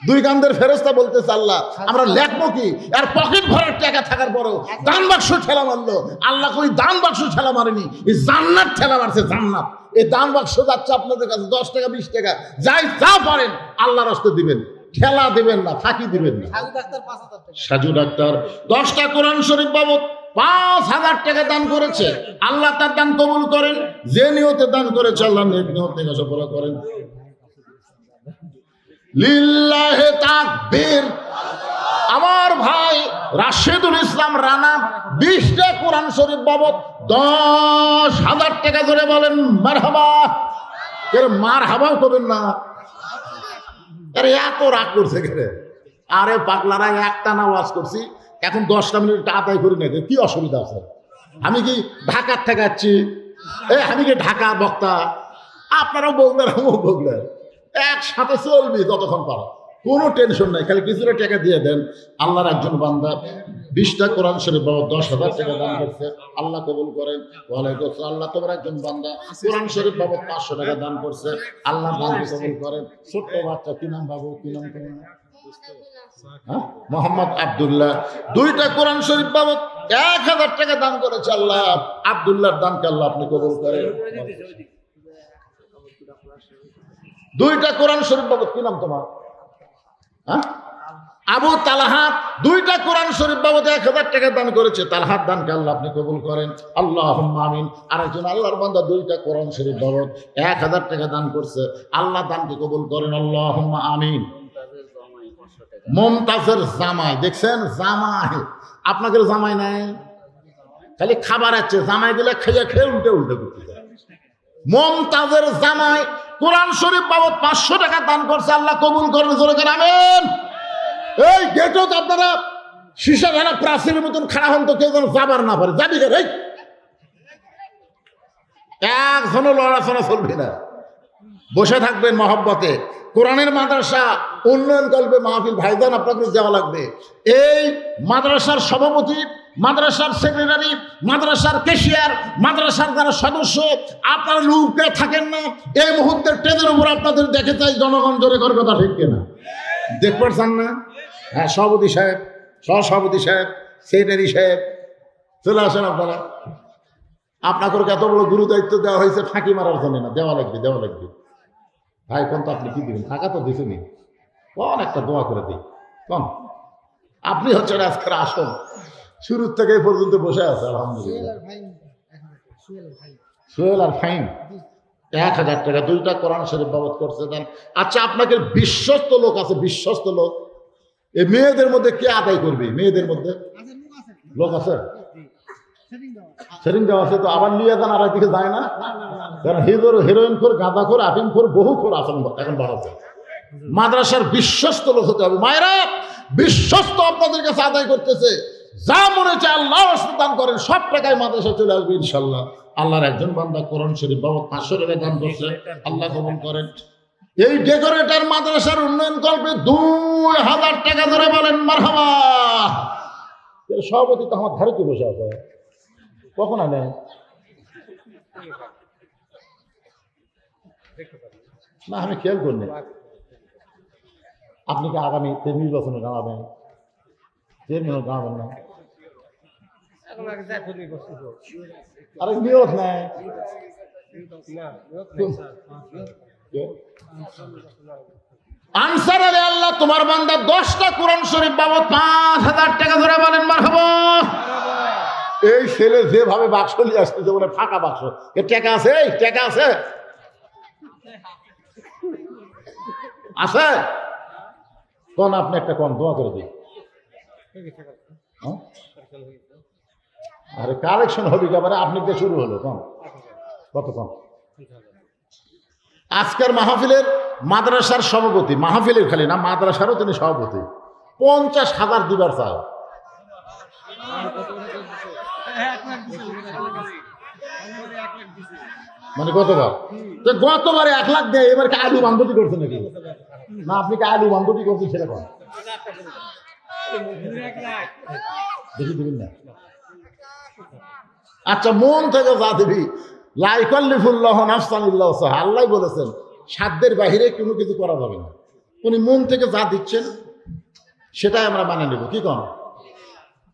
2 কান্দের ফেরেশতা বলতেছে আল্লাহ আমরা লেখবো কি? আর পকেট ভরার টাকা থাকার পরেও দান বাক্স ঠেলা মারলো। আল্লাহ কই দান বাক্স ঠেলা মারেনি, এই জান্নাত ঠেলা মারছে, জান্নাত। এই দান বাক্স যাচ্ছে আপনাদের কাছে 10 টাকা 20 টাকা, যাই যা পারেন আল্লাহর রাস্তে দিবেন, ঠেলা দিবেন না, ফাঁকি দিবেন না। সাজু ডাক্তার 10টা কোরআন শরীফ বাবদ 5000 টাকা দান করেছে। আল্লাহ তার দান কবুল করেন। যে নিয়তে দান করেছে আল্লাহ নেক নিয়ত নেকাশা পুরা করেন। লিল্লাহে তাকবীর। আমার ভাই রাশেদুল ইসলাম রানা 20টা কোরআন শরীফ বাবদ 10,000 টাকা ধরে বলেন মারহাবা। এর মারহাবাও করবেন না। আরে এত রাগ করছে কেন? আরে পাগলারা, একটা না ওয়াজ করছি, এখন 10টা মিনিট আদায় করি না, কি অসুবিধা আছে? আমি কি ঢাকার থেকে যাচ্ছি? আমি কি ঢাকা বক্তা? আপনারাও বলবেন, আমিও বলবেন, একসাথে চলবি যতক্ষণ পারো, কোনো টেনশন নাই। খালি কিছুটা টাকা দিয়ে দেন। আল্লাহর একজন বান্দা 20টা কোরআন শরীফ বাবদ 10,000 টাকা দান করছে। আল্লাহ কবুল করেন। ওয়ালাইকুম আসসালাম। আল্লাহ তোমার একজন বান্দা কোরআন শরীফ বাবদ 500 টাকা দান করছে। আল্লাহ দানকে কবুল করেন। ছোট্ট বাচ্চা, কি নাম বাবু? কি নাম তোমার? মোহাম্মদ আব্দুল্লাহ 2টা কোরআন শরীফ বাবদ 1000 টাকা দান করেছে। আল্লাহ আব্দুল্লাহর দানকে আল্লাহ আপনি কবুল করেন। 2টা কোরআন শরীফ বাবদ, কি নাম তোমার? আবু তালহাত 2টা কোরআন শরীফ বাবদ 1000 টাকা দান করেছে। তালহাত দানকে আল্লাহ আপনি কবুল করেন। আল্লাহুম্মা আমিন। আরেকজন আল্লাহর বান্দা 2টা কোরআন শরীফ বাবদ 1000 টাকা দান করছে। আল্লাহ দানকে কবুল করেন। আল্লাহুম্মা আমিন। মুমতাজের জামাই, দেখছেন জামাই? আপনাদের জামাই নাই, খালি খাবার আছে। জামাই গুলা খেয়ে খেয়ে উল্টে উল্টে করতে। মুমতাজের জামাই কোরআন শরীফ বাবদ 500 টাকা দান করছে। আল্লাহ কবুল করেন। জোরে করে আমিন। এই গেটও তো আপনারা সীসা ঘেরা প্রাচীরের মতন খাড়া হন, তো কেউ যেন যাবার না পারে। যাবি রে, একজনও লড়াচড়া চলবি না, বসে থাকবেন মহব্বতে। কোরআনের মাদ্রাসা উন্নয়ন কল্পে মাহফিল ভাইজান আপনাকে দেওয়া লাগবে। এই মাদ্রাসার সভাপতি, মাদ্রাসার সেক্রেটারি, মাদ্রাসার ক্যাশিয়ার, মাদ্রাসার যারা সদস্য, আপনারা লুকে থাকেন না। এই মুহূর্তে ট্রেনের উপর আপনাদের দেখে চাই জনগণ। জোরে করে কথা ঠিক কিনা? দেখবার চান না? হ্যাঁ, সভাপতি সাহেব, সহসভাপতি সাহেব, সেক্রেটারি সাহেব, চলে আসেন আপনারা। আপনাকে এত বড় গুরু দায়িত্ব দেওয়া হয়েছে ফাঁকি মারার জন্য না। দেওয়া লাগবে, দেওয়া লাগবে। ভাই কোন তো আপনি কি দিবেন? টাকা তো দিছেনি, কোন একটা দোয়া করে দিই। কোন আপনি হচ্ছেন আজকের আসল, শুরুর থেকে এই পর্যন্ত বসে আছে। আলহামদুলিল্লাহ। সোহেল আর ফাইন 1000 টাকা, 2টা কোরআন শরীফ বাবদ করছে দেন। আচ্ছা, আপনাকে বিশ্বস্ত লোক আছে, বিশ্বস্ত লোক, এই মেয়েদের মধ্যে কে আদায় করবে? মেয়েদের মধ্যে লোক আছে, সেটিং দেওয়া আছে, তো আবার নিয়ে যান আর দিকে যায় না, কারণ হিরোইন খোর, গাঁদা খোর, আফিম খোর, বহু খোর আছে এখন বাড়াচ্ছে। মাদ্রাসার বিশ্বস্ত লোক হতে হবে। মায়েরা, বিশ্বস্ত আপনাদের কাছে আদায় করতেছে, যা মনে চায় আল্লাহ দান করেন, সব টাকায় মাদ্রাসা চলে আসবে ইনশাল্লাহ। আল্লাহর একজন বান্দা কোরআন শরীফ বাবদ 500 টাকা দান করছে, আল্লাহ কবুল করেন। এই ডেকোরেটর মাদ্রাসার উন্নয়ন কল্পে 2000 টাকা ধরে বলেন মারহাবা। সভাপতি তো আমার ধারে বসে আছে, কখন আনে? না, আমি খেয়াল করিনি। আপনি কি আগামী নির্বাচনে জানাবেন? জানাবেন না? আরে নিয়োগ নেই, আনসার আলী আল্লাহ তোমার বান্দা 10টা কোরআন শরীফ বাবদ 5000 টাকা ধরে বলেন মারহাবা। এই ছেলে যেভাবে বাক্স নিয়ে আসতেছে, বলে ফাঁকা বাক্স, এর টাকা আছে? এই টাকা আছে, আছে কোন? আপনি একটা কোন দোয়া করে দিই। আরে কালেকশন হবে কি আবার? আপনি কে শুরু হলো কম? কত কম? আজকের মাহফিলের মাদ্রাসার সভাপতি, মাহফিলের খালি না, মাদ্রাসারও তিনি সভাপতি, 50,000 দিবার চাও। মানে কতবার? তো গতবারে 1 লাখ দেয়, এবার কি আলু বান্ধবী করছে নাকি? না, আপনি কি আলু বান্ধবী করছেন সেটা কোন? দেখি দিবেন না। আচ্ছা, মন থেকে যা দিবি, লা ইকাল্লিফুল্লাহু নাফসান ইল্লা উসআহা, আল্লাহ বলেছেন সাধ্যের বাহিরে কোনো কিছু করা যাবে না। উনি মন থেকে যা দিচ্ছেন সেটাই আমরা মানে নেব। কি কন?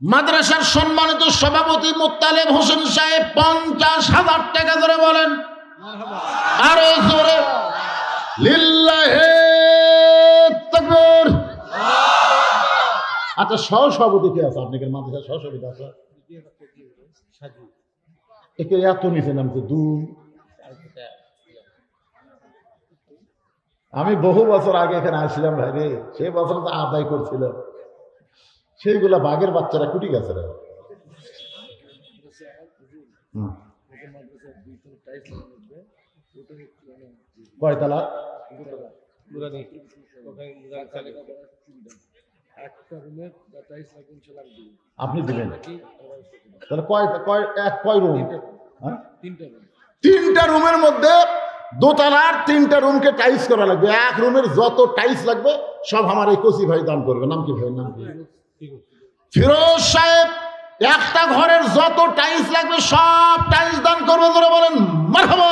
মাদ্রাসার সম্মানিত সভাপতি মোত্তালেব হোসেন সাহেব 50,000 টাকা ধরে বলেন আরো জোরে লিল্লাহি তাকবীর। আচ্ছা, সহসভাপতি কে আছে? আপনাদের মাদ্রাসার সহসভাপতি আছে? একে এত নিচে নামছে দুই। আমি বহু বছর আগে এখানে আসছিলাম ভাই রে, সেই বছর তো আদায় করছিল, সেইগুলা বাঘের বাচ্চারা কুটি গেছে রে। কয়তলা? আপনি দিবেন? তাহলে কয় রুম? 3টা রুমের মধ্যে দোতলার 3টা রুমকে টাইলস করা লাগবে। এক রুমের যত টাইলস লাগবে সব আমার এই কচি ভাই দান করবে। নাম কি ভাই? নাম কি? ফিরোজ সাহেব। একটা ঘরের যত টাইলস লাগবে সব টাইলস দান করবে। ধরে বলেন মারহাবা।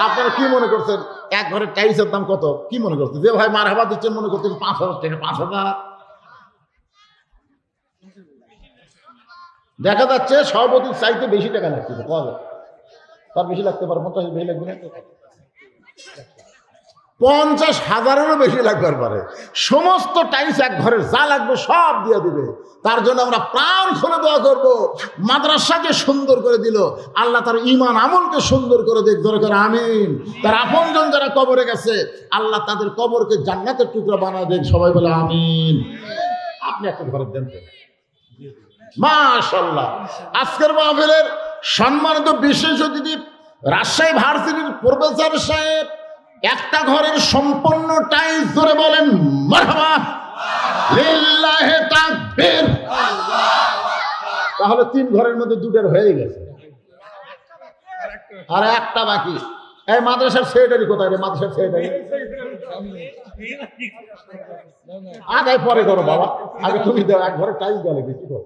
আপনারা কি মনে করছেন এক ঘরের টাইলসের দাম কত? কি মনে করছেন? যে ভাই মারহাবা দিচ্ছেন মনে করছেন 5,000 টাকা। 5,000 দেখা যাচ্ছে সভাপতির চাইতে বেশি টাকা লাগছে। তার বেশি লাগতে পারে, 50 বেশি লাগবে না, 50,000-এরও বেশি লাগবার পারে। সমস্ত টাইলস এক ঘরের যা লাগবে সব দিয়ে দিবে। তার জন্য আমরা প্রাণ খুলে দোয়া করব, মাদ্রাসাকে সুন্দর করে দিল আল্লাহ, তার ঈমান আমলকে সুন্দর করে দেখ। দরকার আমিন। তার আপনজন যারা কবরে গেছে আল্লাহ তাদের কবরকে জান্নাতের টুকরা বানায় দেখ। সবাই বলে আমিন। আপনি একটা ঘরের দেন তো। মাশাআল্লাহ। আজকের মাহফিলের সম্মানিত বিশেষ অতিথি রাজশাহী ভার্সিটির প্রফেসর সাহেব, একটা ঘরের সম্পূর্ণ টাইলস ধরে বলেন মারহাবা লিল্লাহি তাকবীর। তাহলে 3 ঘরের মধ্যে 2টার হয়ে গেছে, আর একটা বাকি। এই মাদ্রাসার সেক্রেটারি কোথায় রে? মাদ্রাসার সেক্রেটারি আগে পরে করো বাবা, আগে তুমি দাও। এক ঘরে টাইলস দেওয়া লাগবে। কি করো?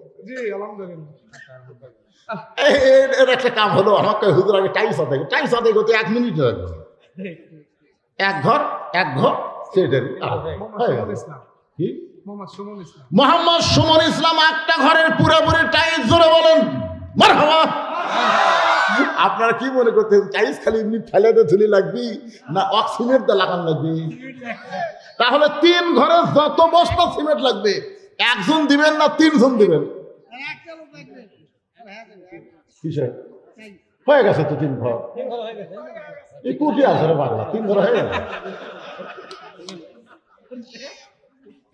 এর একটা কাম হলো, আমাকে হুজুর আগে টাইলস আদায়, টাইলস আদায় করতে 1 মিনিট লাগবে। এক ঘর সেক্রেটারি কি? মোহাম্মদ সুমন ইসলাম একটা ঘরের পুরোপুরি টাইলস ধরে বলেন মারহাবা। আপনারা কি মনে করতেন টাইলস খালি এমনি ফেলাতে ধুলি লাগবি না অক্সিমেন্ট দা লাগান লাগবে? তাহলে 3 ঘরে যত বস্তা সিমেন্ট লাগবে, 1 জন দিবেন না 3 জন দিবেন? হয়ে গেছে তো 3 ঘর। এই কুটি আছে রে পাগলা, 3 ঘর হয়ে গেছে।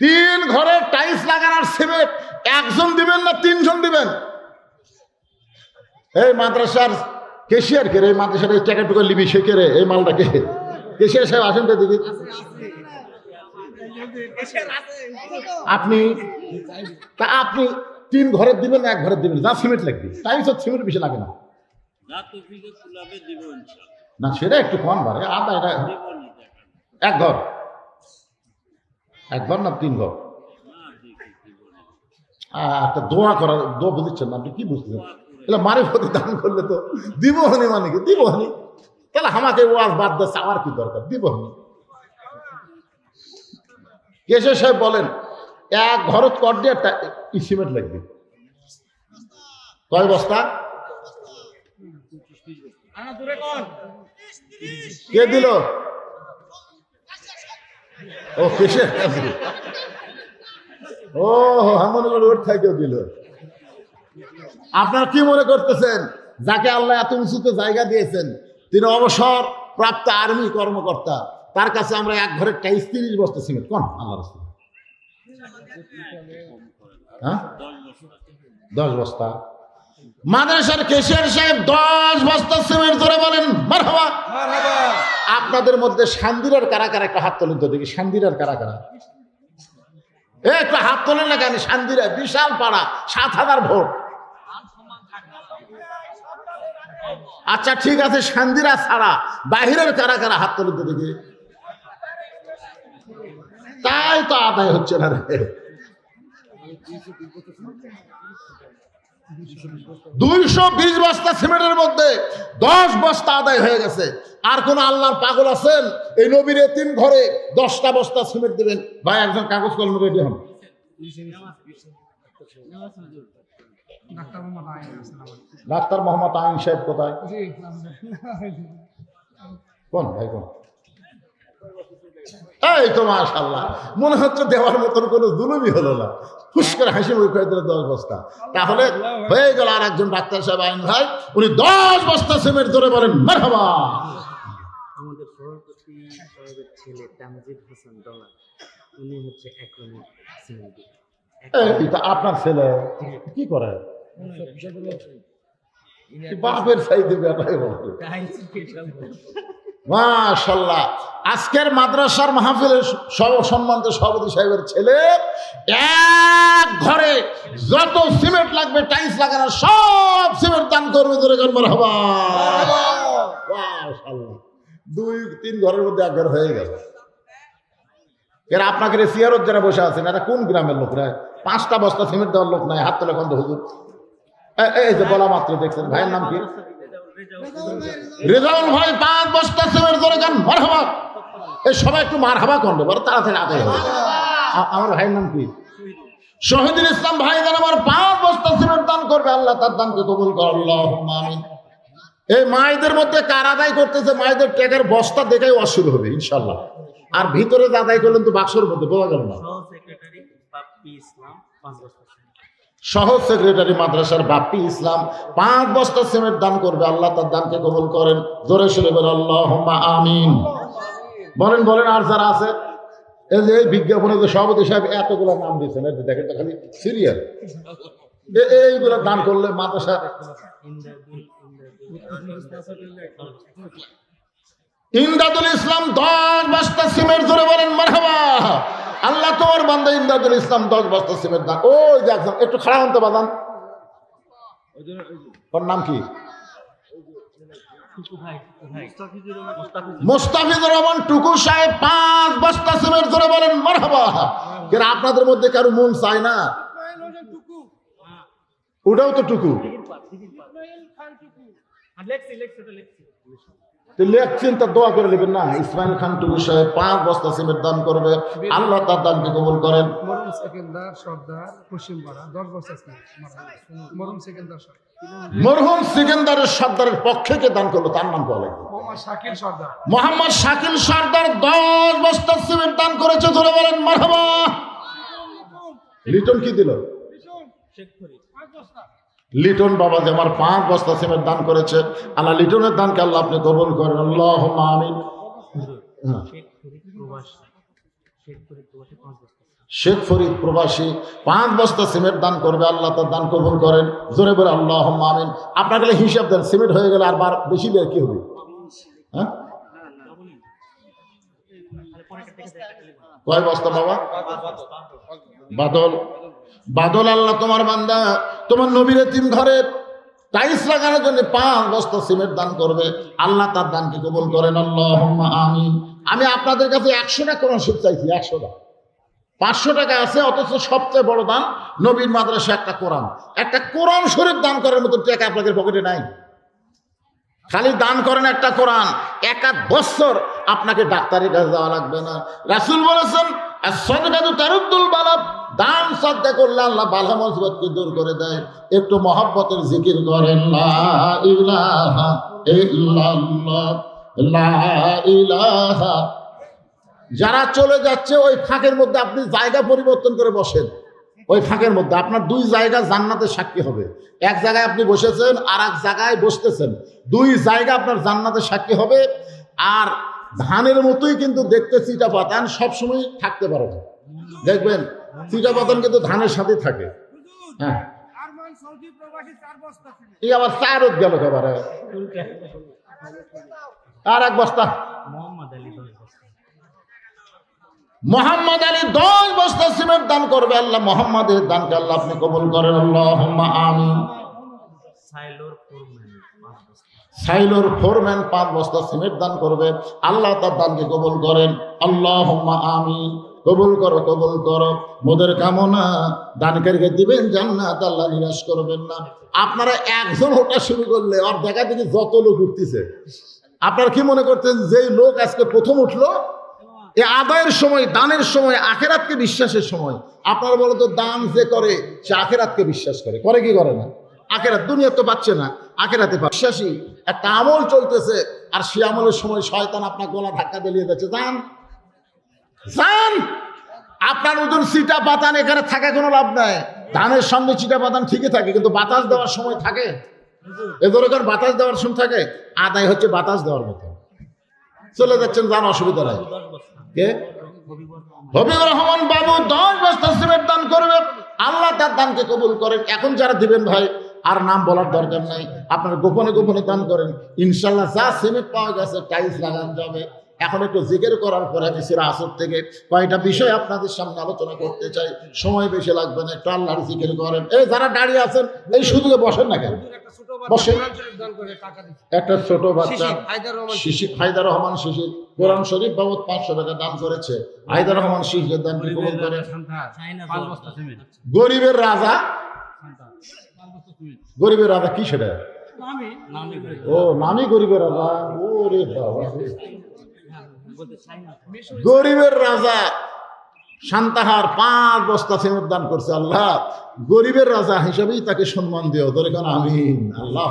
3 ঘরে টাইলস লাগানোর সিমেন্ট একজন দিবেন না 3 জন দিবেন? এই মাদ্রাসার কেশিয়ার কে রে? এই মাদ্রাসার এই টাকা টুকা লিবি সে কে রে? এই মালটাকে কেশিয়ার সাহেব আসেন তো দেখি। আপনি 3 ঘরের দিবেন না 1 ঘরের দিবেন? যা সিমেন্ট লাগবে, টাইলস আর সিমেন্ট বেশি লাগে না। না সেটা একটু কম বাড়ে, আদা এটা 1 ঘর, 1 ঘর না 3 ঘর? একটা দোয়া করার, দোয়া বুঝছেন না আপনি? কি বুঝতেছেন? তাহলে মারিফতে দান করলে তো দিবহনি, মানে কি দিবহনি? তাহলে আমাকে ওয়াজ বাদ দিয়ে চাওয়ার কি দরকার? দিবহনি। কেশর সাহেব বলেন 1 ঘরত কর দিয়ে সিমেন্ট লাগবে কয় বস্তা? কে দিল? ও কেশর। ও মনে করে ওর থেকেও দিল। আপনারা কি মনে করতেছেন যাকে আল্লাহ এত উঁচুতে জায়গা দিয়েছেন, তিনি অবসর প্রাপ্ত আর্মি কর্মকর্তা, তার কাছে আমরা 1 ঘরের টাইলস 30 বস্তা সিমেন্ট কোন আল্লাহ রাস্তা? হ্যাঁ 10 বস্তা। মাদ্রাসার কেশিয়ার সাহেব 10 বস্তা সিমেন্ট ধরে বলেন মারহাবা। আপনাদের মধ্যে শান্দিরার কারা কারা একটা হাত তোলেন তো দেখি। শান্দিরার কারা কারা? একটু হাত তোলেন না কেন? শান্দিরা বিশাল পাড়া, 7000 ভোট। আচ্ছা ঠিক আছে, শান্দিরা ছাড়া বাহিরের কারা কারা হাত তোলেন তো দেখি। তাই তো আদায় হচ্ছে না রে। 220 বস্তা সিমেন্টের মধ্যে 10 বস্তা আদায় হয়ে গেছে। আর কোন আল্লাহর পাগল আছেন এই নবীরে 3 ঘরে 10টা বস্তা সিমেন্ট দিবেন? ভাই একজন কাগজ কলম রেডি হন। ডাক্তার মোহাম্মদ আইন সাহেব কোথায়? কোন ভাই কোন? এই তো মাশাআল্লাহ, মনে হচ্ছে দেওয়ার মতন কোনো জুলুমই হলো না। ফুস করে হাসি মুখ করে দিল 10 বস্তা। তাহলে হয়ে গেল আর একজন ডাক্তার সাহেব আইন ভাই, উনি 10 বস্তা সিমেন্ট ধরে বলেন মারহাবা। আমাদের সভাপতি সাহেবের ছেলে তামজিদ হাসান ডলার, উনি হচ্ছে একরকম সিমেন্ট। এটা আপনার ছেলে কি করে? বাপের সাইডে ব্যাপারে বলতে। মাশাআল্লাহ, আজকের মাদ্রাসার মাহফিলের সম্মানিত সভাপতি সাহেবের ছেলে 1 ঘরে যত সিমেন্ট লাগবে টাইলস লাগানো সব সিমেন্ট দান করবে। ধরে গেল মারহাবা। মাশাআল্লাহ, 2-3 ঘরের মধ্যে 1 ঘর হয়ে গেল। এরা আপনাকে সিয়ারত যারা বসে আছেন এরা কোন গ্রামের লোকরা? 5টা বস্তা সিমেন্ট দেওয়ার লোক নাই, হাত তোলা কত হুজুর? এই যে বলা মাত্র দেখছেন, ভাইয়ের নাম কি? রেজাউল ভাই 5 বস্তা সিমেন্ট ধরে গান মারহাবা। এই সবাই একটু মারহাবা করবে, বড় তাড়াতাড়ি আদায় হবে। আমার ভাইয়ের নাম কি? শহীদুল ইসলাম ভাই যেন আমার 5 বস্তা সিমেন্ট দান করবে, আল্লাহ তার দানকে কবুল করো, আল্লাহুম্মা আমিন। এই মায়েদের মধ্যে কার আদায় করতেছে? মায়েদের টাকার বস্তা দেখেই ওয়াজ শুরু হবে ইনশাআল্লাহ। আর ভিতরে আদায় করলেন তো বাক্সের মধ্যে বোঝা গেল না। সহজ সেক্রেটারি মাদ্রাসার বাপ্পি ইসলাম 5 বস্তা সিমেন্ট দান করবে, আল্লাহ তার দানকে কবুল করেন। জোরে শুনে বলেন আল্লাহুম্মা আমিন। বলেন বলেন। আর যারা আছে এই যে বিজ্ঞাপনে যে সভাপতি সাহেব এতগুলো নাম দিয়েছেন, দেখেন তো খালি সিরিয়াল, এইগুলো দান করলে মাদ্রাসা। ইমদাদুল ইসলাম 10 বস্তা সিমেন্ট ধরে বলেন মারহাবা। আল্লাহ তোমার বান্দা ইমদাদুল ইসলাম 10 বস্তা সিমেন্ট দান। ওই যে একজন একটু খাড়া হতে বাদান, ওর নাম কি? মোস্তাফিজুর রহমান টুকু সাহেব 5 বস্তা সিমেন্ট ধরে বলেন মারহাবা। কেন আপনাদের মধ্যে কারো মন চায় না? ওটাও তো টুকু লেখছেন, তা দোয়া করে নেবেন না। ইসমাইল খান টুকু সাহেব 5 বস্তা সিমেন্ট দান করবে, আল্লাহ তার দানকে কবুল করেন। মরহুম সেকেন্দার সর্দার পশ্চিমপাড়া 10 বস্তা মরহুম সেকেন্দার সর্দার। মরহুম সিকেন্দারের সর্দারের পক্ষে কে দান করলো তার নাম বলে? মোহাম্মদ শাকিল সর্দার। মোহাম্মদ শাকিল সর্দার 10 বস্তা সিমেন্ট দান করেছে, ধরে বলেন মারহাবা। লিটন কি দিল? লিটন বাবা যে আমার 5 বস্তা সিমেন্ট দান করেছে, আল্লাহ লিটনের দানকে আল্লাহ আপনি কবুল করেন, আল্লাহুম্মা আমিন। হ্যাঁ। শেখ ফরিদ প্রবাসী 5 বস্তা শেখ ফরিদ প্রবাসী 5 সিমেন্ট। বস্তা সিমেন্ট দান করবে, আল্লাহ তার দান কবুল করেন। জোরে বলে আল্লাহুম্মা আমিন। আপনার গেলে হিসাব দেন, সিমেন্ট হয়ে গেলে আর বার বেশি দেয় কি হবে? হ্যাঁ, কয় বস্তা বাবা? বাদল, বাদল আল্লাহ তোমার বান্দা, তোমার নবীর এতিম ঘরে টাইলস লাগানোর জন্য 5 বস্তা সিমেন্ট দান করবে, আল্লাহ তার দানকে কবুল করেন, আল্লাহুম্মা আমিন। আমি আপনাদের কাছে 100 টাকা কোরআন শরীফ চাইছি, 100 টাকা। 500 টাকা আছে, অথচ সবচেয়ে বড় দান নবীর মাদ্রাসা একটা কোরআন শরীফ দান করার মতো টাকা আপনাদের পকেটে নাই। খালি দান করেন একটা কোরআন, 1 বছর আপনাকে ডাক্তারের কাছে যাওয়া লাগবে না। রাসূল বলেছেন as-সাদকাতু তারুদ্দুল বালা, দান সাদকা করলে আল্লাহ বালা মুসিবতকে দূর করে দেয়। একটু মহব্বতের জিকির করেন, লা ইলাহা ইল্লাল্লাহ, লা ইলাহা। যারা চলে যাচ্ছে ওই ফাঁকের মধ্যে আপনি জায়গা পরিবর্তন করে বসেন, ওই ফাঁকের মধ্যে আপনার 2 জায়গা জান্নাতের সাক্ষী হবে। এক জায়গায় আপনি বসেছেন আর এক জায়গায় বসতেছেন, 2 জায়গা আপনার জান্নাতের সাক্ষী হবে। আর ধানের মতোই কিন্তু দেখতে চিটা পাতান সবসময় থাকতে পারে না, দেখবেন চিটা পাতান কিন্তু ধানের সাথে থাকে। হ্যাঁ, এই আবার 4 গেল একেবারে, আর 1 বস্তা। মোহাম্মদ আলী 10 বস্তা। মোহাম্মদ আলী 10 বস্তা সিমেন্ট দান করবে, আল্লাহ মোহাম্মদের দানকে আল্লাহ আপনি কবুল করেন, আল্লাহুম্মা আমিন। সাইলোর ফোরম্যান 5 বস্তা। সাইলোর ফোরম্যান 5 বস্তা সিমেন্ট দান করবে, আল্লাহ তার দানকে কবুল করেন, আল্লাহুম্মা আমিন। কবুল করো, কবুল করো। মোদের কামনা দানকারীকে দিবেন জান্নাত, আল্লাহ নিরাশ করবেন না। আপনারা একজন ওটা শুরু করলে আর দেখা দেখি যত লোক উঠতেছে। আপনারা কি মনে করতেন যেই লোক আজকে প্রথম উঠলো, এ আদায়ের সময়, দানের সময়, আখেরাতকে বিশ্বাসের সময়? আপনারা বলো তো, দান যে করে সে আখেরাতকে বিশ্বাস করে কি করে না? আখেরাত, দুনিয়া তো পাচ্ছে না, আখেরাতে বিশ্বাসী একটা আমল চলতেছে, আর সে আমলের সময় শয়তান আপনার গলা ধাক্কা দিলিয়ে যাচ্ছে, যান যান। আপনার ওজন চিটা পাতান এখানে থাকা কোনো লাভ নাই। ধানের সঙ্গে চিটা পাতান ঠিকই থাকে, কিন্তু বাতাস দেওয়ার সময় থাকে, এদের বাতাস দেওয়ার সময় থাকে। আদায় হচ্ছে বাতাস দেওয়ার মতো, চলে যাচ্ছেন, যান, অসুবিধা নাই। কে? হবিবুর রহমান বাবু 10 বস্তা সিমেন্ট দান করবে, আল্লাহ তার দানকে কবুল করেন। এখন যারা দিবেন ভাই আর নাম বলার দরকার নাই, আপনারা গোপনে গোপনে দান করেন, ইনশাল্লাহ যা সিমেন্ট পাওয়া গেছে টাইলস লাগানো যাবে। এখন একটু জিকির করার পরে আমি সিরা আসর থেকে কয়েকটা বিষয় আপনাদের সামনে আলোচনা করতে চাই, সময় বেশি লাগবে না, একটু আল্লাহর জিকির করেন। এই যারা দাঁড়িয়ে আছেন এই সুযোগে বসেন না কেন, বসেন। একটা ছোট বাচ্চা শিশির, হায়দার রহমান শিশির, কোরআন শরীফ বাবদ 500 টাকা দান করেছে। হায়দার রহমান শিশিরের দান কি কবুল করেন। গরিবের রাজা, গরিবের রাজা কি সেটা? ও, নামি গরিবের রাজা। ওরে বাবা, গরিবের রাজা শান্তাহার 5 বস্তা সিমেন্ট দান করছে। আল্লাহ গরিবের রাজা হিসাবেই তাকে সম্মান দিও, ধরে কেন, আমিন। আল্লাহ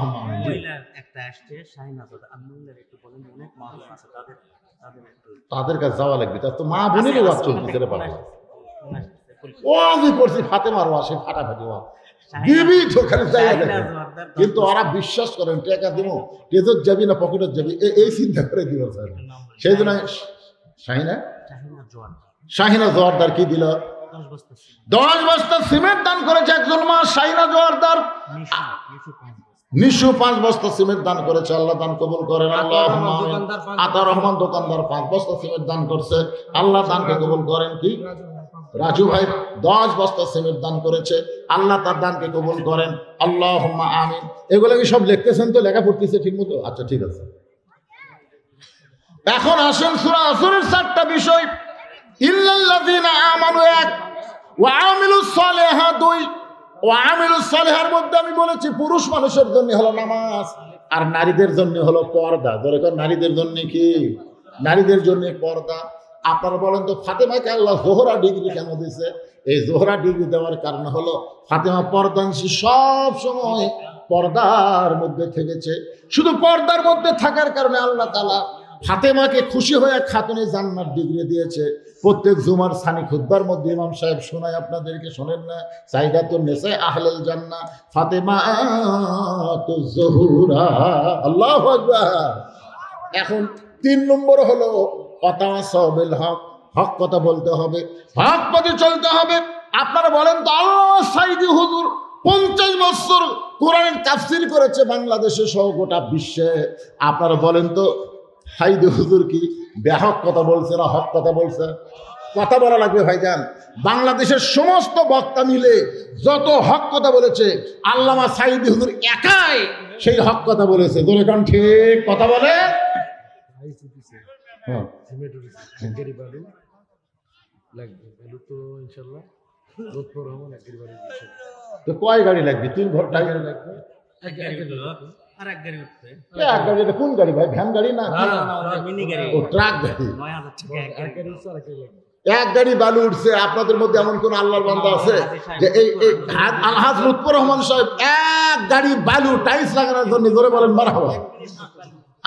তাদের কাছে যাওয়া লাগবে, তার তো মা বোনেরও ওয়াজ চলতেছে রে বাবা। ওয়াজই করছি ফাতেমার ওয়াজ, সেই ফাটাফাটি ওয়াজ দিবি তো খালি যাইয়া দেখে, কিন্তু ওরা বিশ্বাস করেন টাকা দিব, টেজত যাবি না পকেটত যাবি, এই চিন্তা করে দিব স্যার। সেই জন্য শাহিনা জোয়ারদার কি দিল? 10 বস্তা সিমেন্ট দান করেছে একজন মা, শাহিনা জোয়ারদার। নিশু 5 বস্তা সিমেন্ট দান করেছে, আল্লাহ দান কবুল করেন, আল্লাহুম্মা আমিন। আতা রহমান দোকানদার 5 বস্তা সিমেন্ট দান করছে, আল্লাহ দানকে কবুল করেন। কি রাজু ভাই 10 বস্তা সিমেন্ট দান করেছে, আল্লাহ তার দানকে কবুল করেন, আল্লাহুম্মা আমিন। এগুলো কি সব লিখতেছেন তো, লেখা পড়তেছে ঠিক মতো? আচ্ছা, ঠিক আছে। এখন আসেন সূরা আসরের 4টা বিষয়। ইল্লাল্লাযীনা আমানু 1, ওয়া আমিলুস সালিহাত 2। ওয়া আমিলুস সালিহার মধ্যে আমি বলেছি পুরুষ মানুষের জন্য হলো নামাজ, আর নারীদের জন্য হলো পর্দা। ধরে কর, নারীদের জন্য কি? নারীদের জন্য পর্দা। আপনারা বলেন তো, ফাতেমাকে আল্লাহ জোহরা ডিগ্রি কেন দিয়েছে? এই জোহরা ডিগ্রি দেওয়ার কারণ হলো ফাতেমা পর্দানশী, সব সময় পর্দার মধ্যে থেকেছে। শুধু পর্দার মধ্যে থাকার কারণে আল্লাহ তাআলা ফাতেমাকে খুশি হয়ে খাতুনে জান্নাত ডিগ্রি দিয়েছে। প্রত্যেক জুমার সানি খুতবার মধ্যে ইমাম সাহেব শোনায়, আপনাদেরকে শোনেন না? সাইদাতুন নিসা আহলুল জান্নাহ ফাতেমাতুজ জোহরা। আল্লাহু আকবার। এখন 3 নম্বর হলো ওয়াতাওয়াসাউ বিল হক, হক কথা বলতে হবে, হক পথে চলতে হবে। আপনারা বলেন তো, আল্লামা সাঈদী হুজুর 50 বছর কোরআনের তাফসীর করেছে বাংলাদেশে সহ গোটা বিশ্বে। আপনারা বলেন তো, সাঈদী হুজুর কি বেহক কথা বলছে না হক কথা বলছে? কথা বলা লাগবে ভাইজান। বাংলাদেশের সমস্ত বক্তা মিলে যত হক কথা বলেছে, আল্লামা সাঈদী হুজুর একাই সেই হক কথা বলেছে। ধরে কারণ ঠিক কথা বলে। হ্যাঁ, তো কয় গাড়ি লাগবে? 3 ঘর গাড়ি লাগবে। আর এক গাড়ি উঠছে, এক গাড়ি? এটা কোন গাড়ি ভাই? ভ্যান গাড়ি না? মিনি গাড়ি, ও ট্রাক গাড়ি। 9000 টাকা এক গাড়ি উঠছে। এক গাড়ি বালু উঠছে। আপনাদের মধ্যে এমন কোন আল্লাহর বান্দা আছে যে এই আলহাজ লুৎফর রহমান সাহেব এক গাড়ি বালু টাইলস লাগানোর জন্য জোরে বলেন মারহাবা?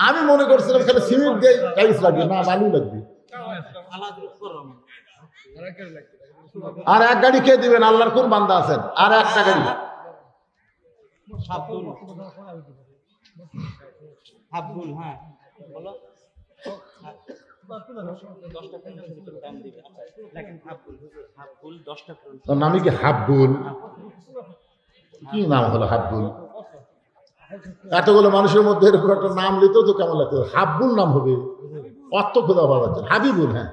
আমি মনে করছিলাম খালি সিমেন্ট দিয়ে টাইলস লাগবে, না বালু লাগবে। আর এক গাড়ি কে দিবেন? আল্লাহর কোন বান্দা আছেন? আর একটা গাড়ি হাবুল, হ্যাঁ বলো, 10 টাকা দাম দিবে। লেকিন হাবুল, হাবুল 10 টাকা। তোর নামই কি হাব্বুল? কি নাম হলো হাব্বুল? এতগুলো মানুষের মধ্যে এরকম একটা নাম নিতেও তো কেমন লাগতো। হাব্বুল নাম হবে? অর্থ খোদা বাবা, হাবিবুল। হ্যাঁ,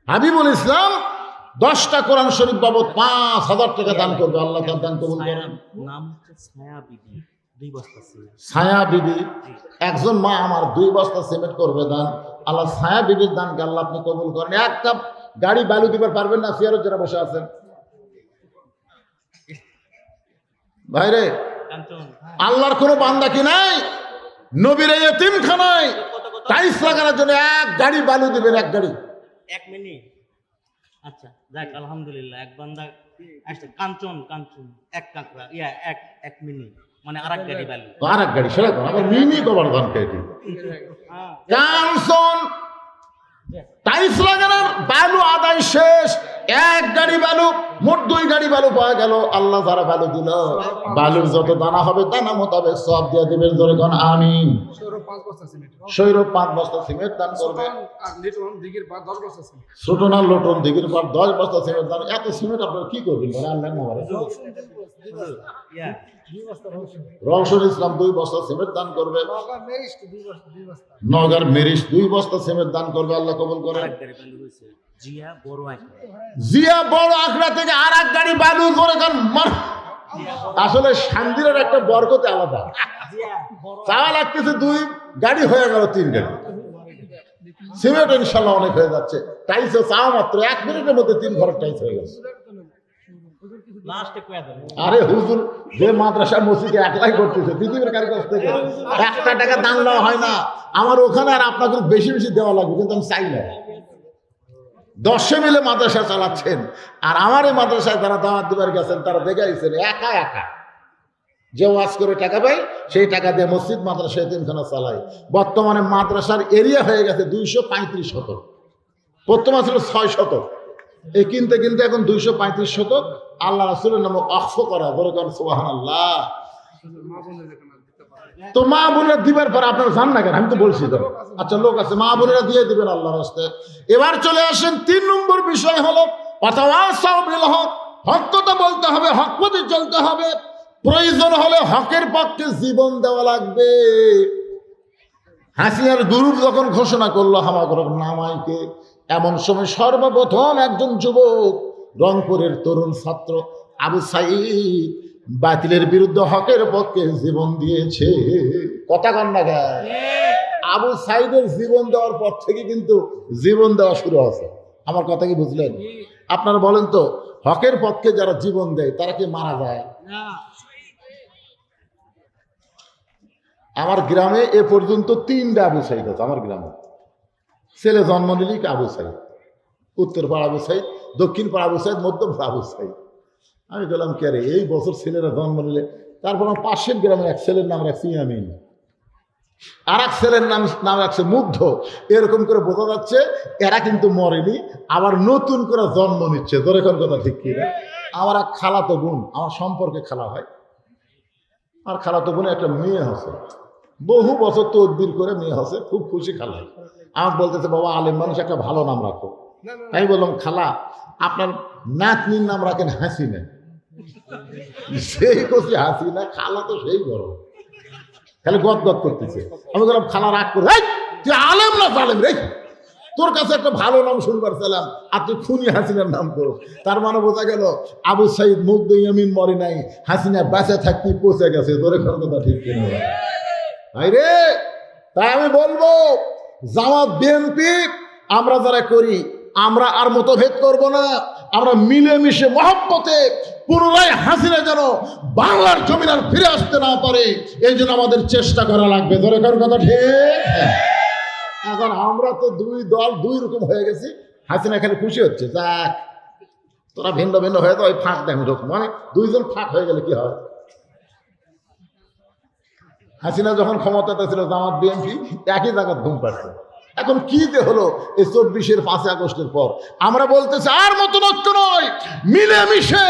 হাবিবুল ইসলাম 10টা কোরআন শরীফ বাবদ 5000 টাকা দান করবে। আল্লাহ তার দান কবুল করেন। নাম হচ্ছে ছায়া বিবি, 2 বস্তা ছিল। ছায়া বিবি, একজন মা আমার 2 বস্তা সিমেন্ট করবে দান। আল্লাহ ছায়া বিবির দানকে আল্লাহ আপনি কবুল করেন। এক কাপ গাড়ি বালু দিবার পারবেন না? চেয়ারে যারা বসে আছেন ভাইরে, কাঞ্চন, আল্লাহর কোনো বান্দা কি নাই নবীর এই এতিমখানায় টাইলস লাগানোর জন্য এক গাড়ি বালু দিবেন? এক গাড়ি, 1 মিনিট। আচ্ছা যাক, আলহামদুলিল্লাহ, এক বান্দা আসছে। কাঞ্চন, কাঞ্চন এক কাঁকড়া, এক মিনিট, মানে আরেক গাড়ি বালু। আর এক গাড়ি সেটা আবার মিনি কবার দান খেয়ে কাঞ্চন টাইলস লাগানোর বালু আদায় শেষ। এক গাড়ি বালু, মোট 2 গাড়ি বালু পাওয়া গেল। আল্লাহ যারা বালু দিল, বালুর যত দানা হবে দানা মোতাবেক সব দিয়ে দিবেন। জোরে কোন আমিন। সৈরব 5 বস্তা সিমেন্ট দান করবে। ছোট না লোটন দিঘির পর 10 বস্তা সিমেন্ট দান। এত সিমেন্ট আপনারা কি করবেন? আল্লাহ রওশন ইসলাম 2 বস্তা সিমেন্ট দান করবে। নগর মেরিশ 2 বস্তা সিমেন্ট দান করবে। আল্লাহ কবুল করেন। জিয়া বড় আঁকড়া, জিয়া বড় আখড়া থেকে আর এক গাড়ি বালু করে কান মার। আসলে শান্তির একটা বরকতে আলাদা। চাওয়া লাগতেছে 2 গাড়ি, হয়ে গেল 3 গাড়ি। সিমেন্ট ইনশাল্লাহ অনেক হয়ে যাচ্ছে। টাইলস চাওয়া মাত্র 1 মিনিটের মধ্যে 3 ঘরের টাইলস হয়ে গেছে। লাস্টে কয়া দেবে। আরে হুজুর যে মাদ্রাসা মসজিদে একলাই করতেছে পৃথিবীর কারো কাছ থেকে 1 টাকা দান দেওয়া হয় না। আমার ওখানে আর আপনাকে বেশি বেশি দেওয়া লাগবে, কিন্তু আমি চাই না। 10 মিলে মাদ্রাসা চালাচ্ছেন, আর আমার এই মাদ্রাসায় যারা দাওয়াত দিবার গেছেন তারা দেখে আইছেন একা একা যে ওয়াজ করে টাকা পাই, সেই টাকা দিয়ে মসজিদ মাদ্রাসা এতিমখানা চালাই। বর্তমানে মাদ্রাসার এরিয়া হয়ে গেছে 235 শতক। প্রথমে ছিল 6 শতক। এই কিনতে কিনতে এখন 235 শতক। আল্লাহ রাসূলের নামে ওয়াকফ করা। বলে করেন সুবহানাল্লাহ। তো মা বোনেরা দিবার পর আপনারা জান না কেন? আমি তো বলছি তো। আচ্ছা, লোক আছে, মা বোনেরা দিয়ে দিবেন আল্লাহর রাস্তায়। এবার চলে আসেন 3 নম্বর বিষয় হলো ওয়াতাওয়াসাউ বিল হক। হক কথা বলতে হবে, হক পথে চলতে হবে। প্রয়োজন হলে হকের পক্ষে জীবন দেওয়া লাগবে। হাসিনার গ্রুপ যখন ঘোষণা করলো হামাগরক নামাইকে, এমন সময় সর্বপ্রথম একজন যুবক, রংপুরের তরুণ ছাত্র আবু সাঈদ, বাতিলের বিরুদ্ধে হকের পক্ষে জীবন দিয়েছে। কথা কন না গায়? আবু সাঈদের জীবন দেওয়ার পর থেকে কিন্তু জীবন দেওয়া শুরু আছে। আমার কথা কি বুঝলেন? আপনারা বলেন তো, হকের পক্ষে যারা জীবন দেয় তারা কি মারা যায়? আমার গ্রামে এ পর্যন্ত 3টা আবু সাঈদ আছে। আমার গ্রামে ছেলে জন্ম নিলেই আবু সাঈদ। উত্তর পাড়া আবু সাঈদ, দক্ষিণ পাড়া আবু সাঈদ, মধ্য পাড়া আবু সাঈদ। আমি বললাম কে রে, এই বছর ছেলেরা জন্ম নিলে। তারপর আমার পাশের গ্রামের এক ছেলের নাম রাখছি আমিন। আর এক ছেলের নাম রাখছে মুগ্ধ। এরকম করে বোঝা যাচ্ছে এরা কিন্তু মরেনি, আবার নতুন করে জন্ম নিচ্ছে। তোর এখন কথা ঠিক কিনা? আমার এক খালাতো বোন, আমার সম্পর্কে খালা হয়, আর খালাতো বোনে একটা মেয়ে আছে, বহু বছর তদবির করে মেয়ে আছে, খুব খুশি খালা। আমাকে বলতেছে বাবা আলেম মানুষ, একটা ভালো নাম রাখো। আমি বললাম খালা আপনার নাতনির নাম রাখেন হাসিনা। সেই করছি হাসিনা, খালা তো সেই গরম, খালি গদ গদ করতেছে। আমি বললাম খালা রাগ করে, এই তুই আলেম না জালেম রে, তোর কাছে একটা ভালো নাম শুনবার চাইলাম আর তুই খুনি হাসিনার নাম করো। তার মানে বোঝা গেল আবু সাইদ মুগ্ধ ইয়ামিন মরে নাই, হাসিনা বাঁচা থাকতে পৌঁছে গেছে। তোর কথা ঠিক কিনা ভাই রে? তাই আমি বলবো জামাত বিএনপি আমরা যারা করি, আমরা আর মতভেদ করব না, আমরা মিলেমিশে মহব্বতে পুনরায় হাসিনা যেন বাংলার জমিন আর ফিরে আসতে না পারে, এই জন্য আমাদের চেষ্টা করা লাগবে। ধরে কার কথা ঠিক? এখন আমরা তো দুই দল দুই রকম হয়ে গেছি, হাসিনা খালি খুশি হচ্ছে, যাক তোরা ভিন্ন ভিন্ন হয়ে তো ওই ফাঁক দেন রকম, মানে দুইজন ফাঁক হয়ে গেলে কি হয়? হাসিনা যখন ক্ষমতাতে ছিল জামাত বিএনপি একই জায়গায় ঘুম পাচ্ছে। এখন কি যে হলো এই 24-এর 5 আগস্টের পর, আমরা বলতেছি আর মতন ঐক্য নয়, মিলেমিশে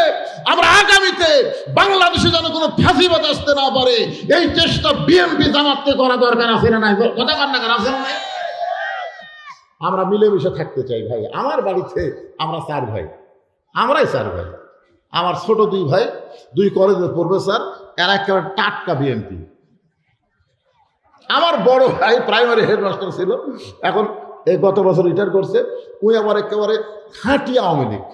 আমরা আগামীতে বাংলাদেশে যেন কোনো ফাঁসিবাদ আসতে না পারে, এই চেষ্টা বিএনপি জামাতকে করা দরকার আছে না নাই? কথা কান্না করা আছে না নাই? আমরা মিলেমিশে থাকতে চাই ভাই। আমার বাড়িতে আমরা 4 ভাই, আমরাই 4 ভাই। আমার ছোট 2 ভাই 2 কলেজের প্রফেসর, এরা একেবারে টাটকা বিএনপি। আমার বড় ভাই প্রাইমারি হেডমাস্টার ছিল, এখন এই গত বছর রিটায়ার করছে। ওই আবার একেবারে খাঁটি আওয়ামী লীগ।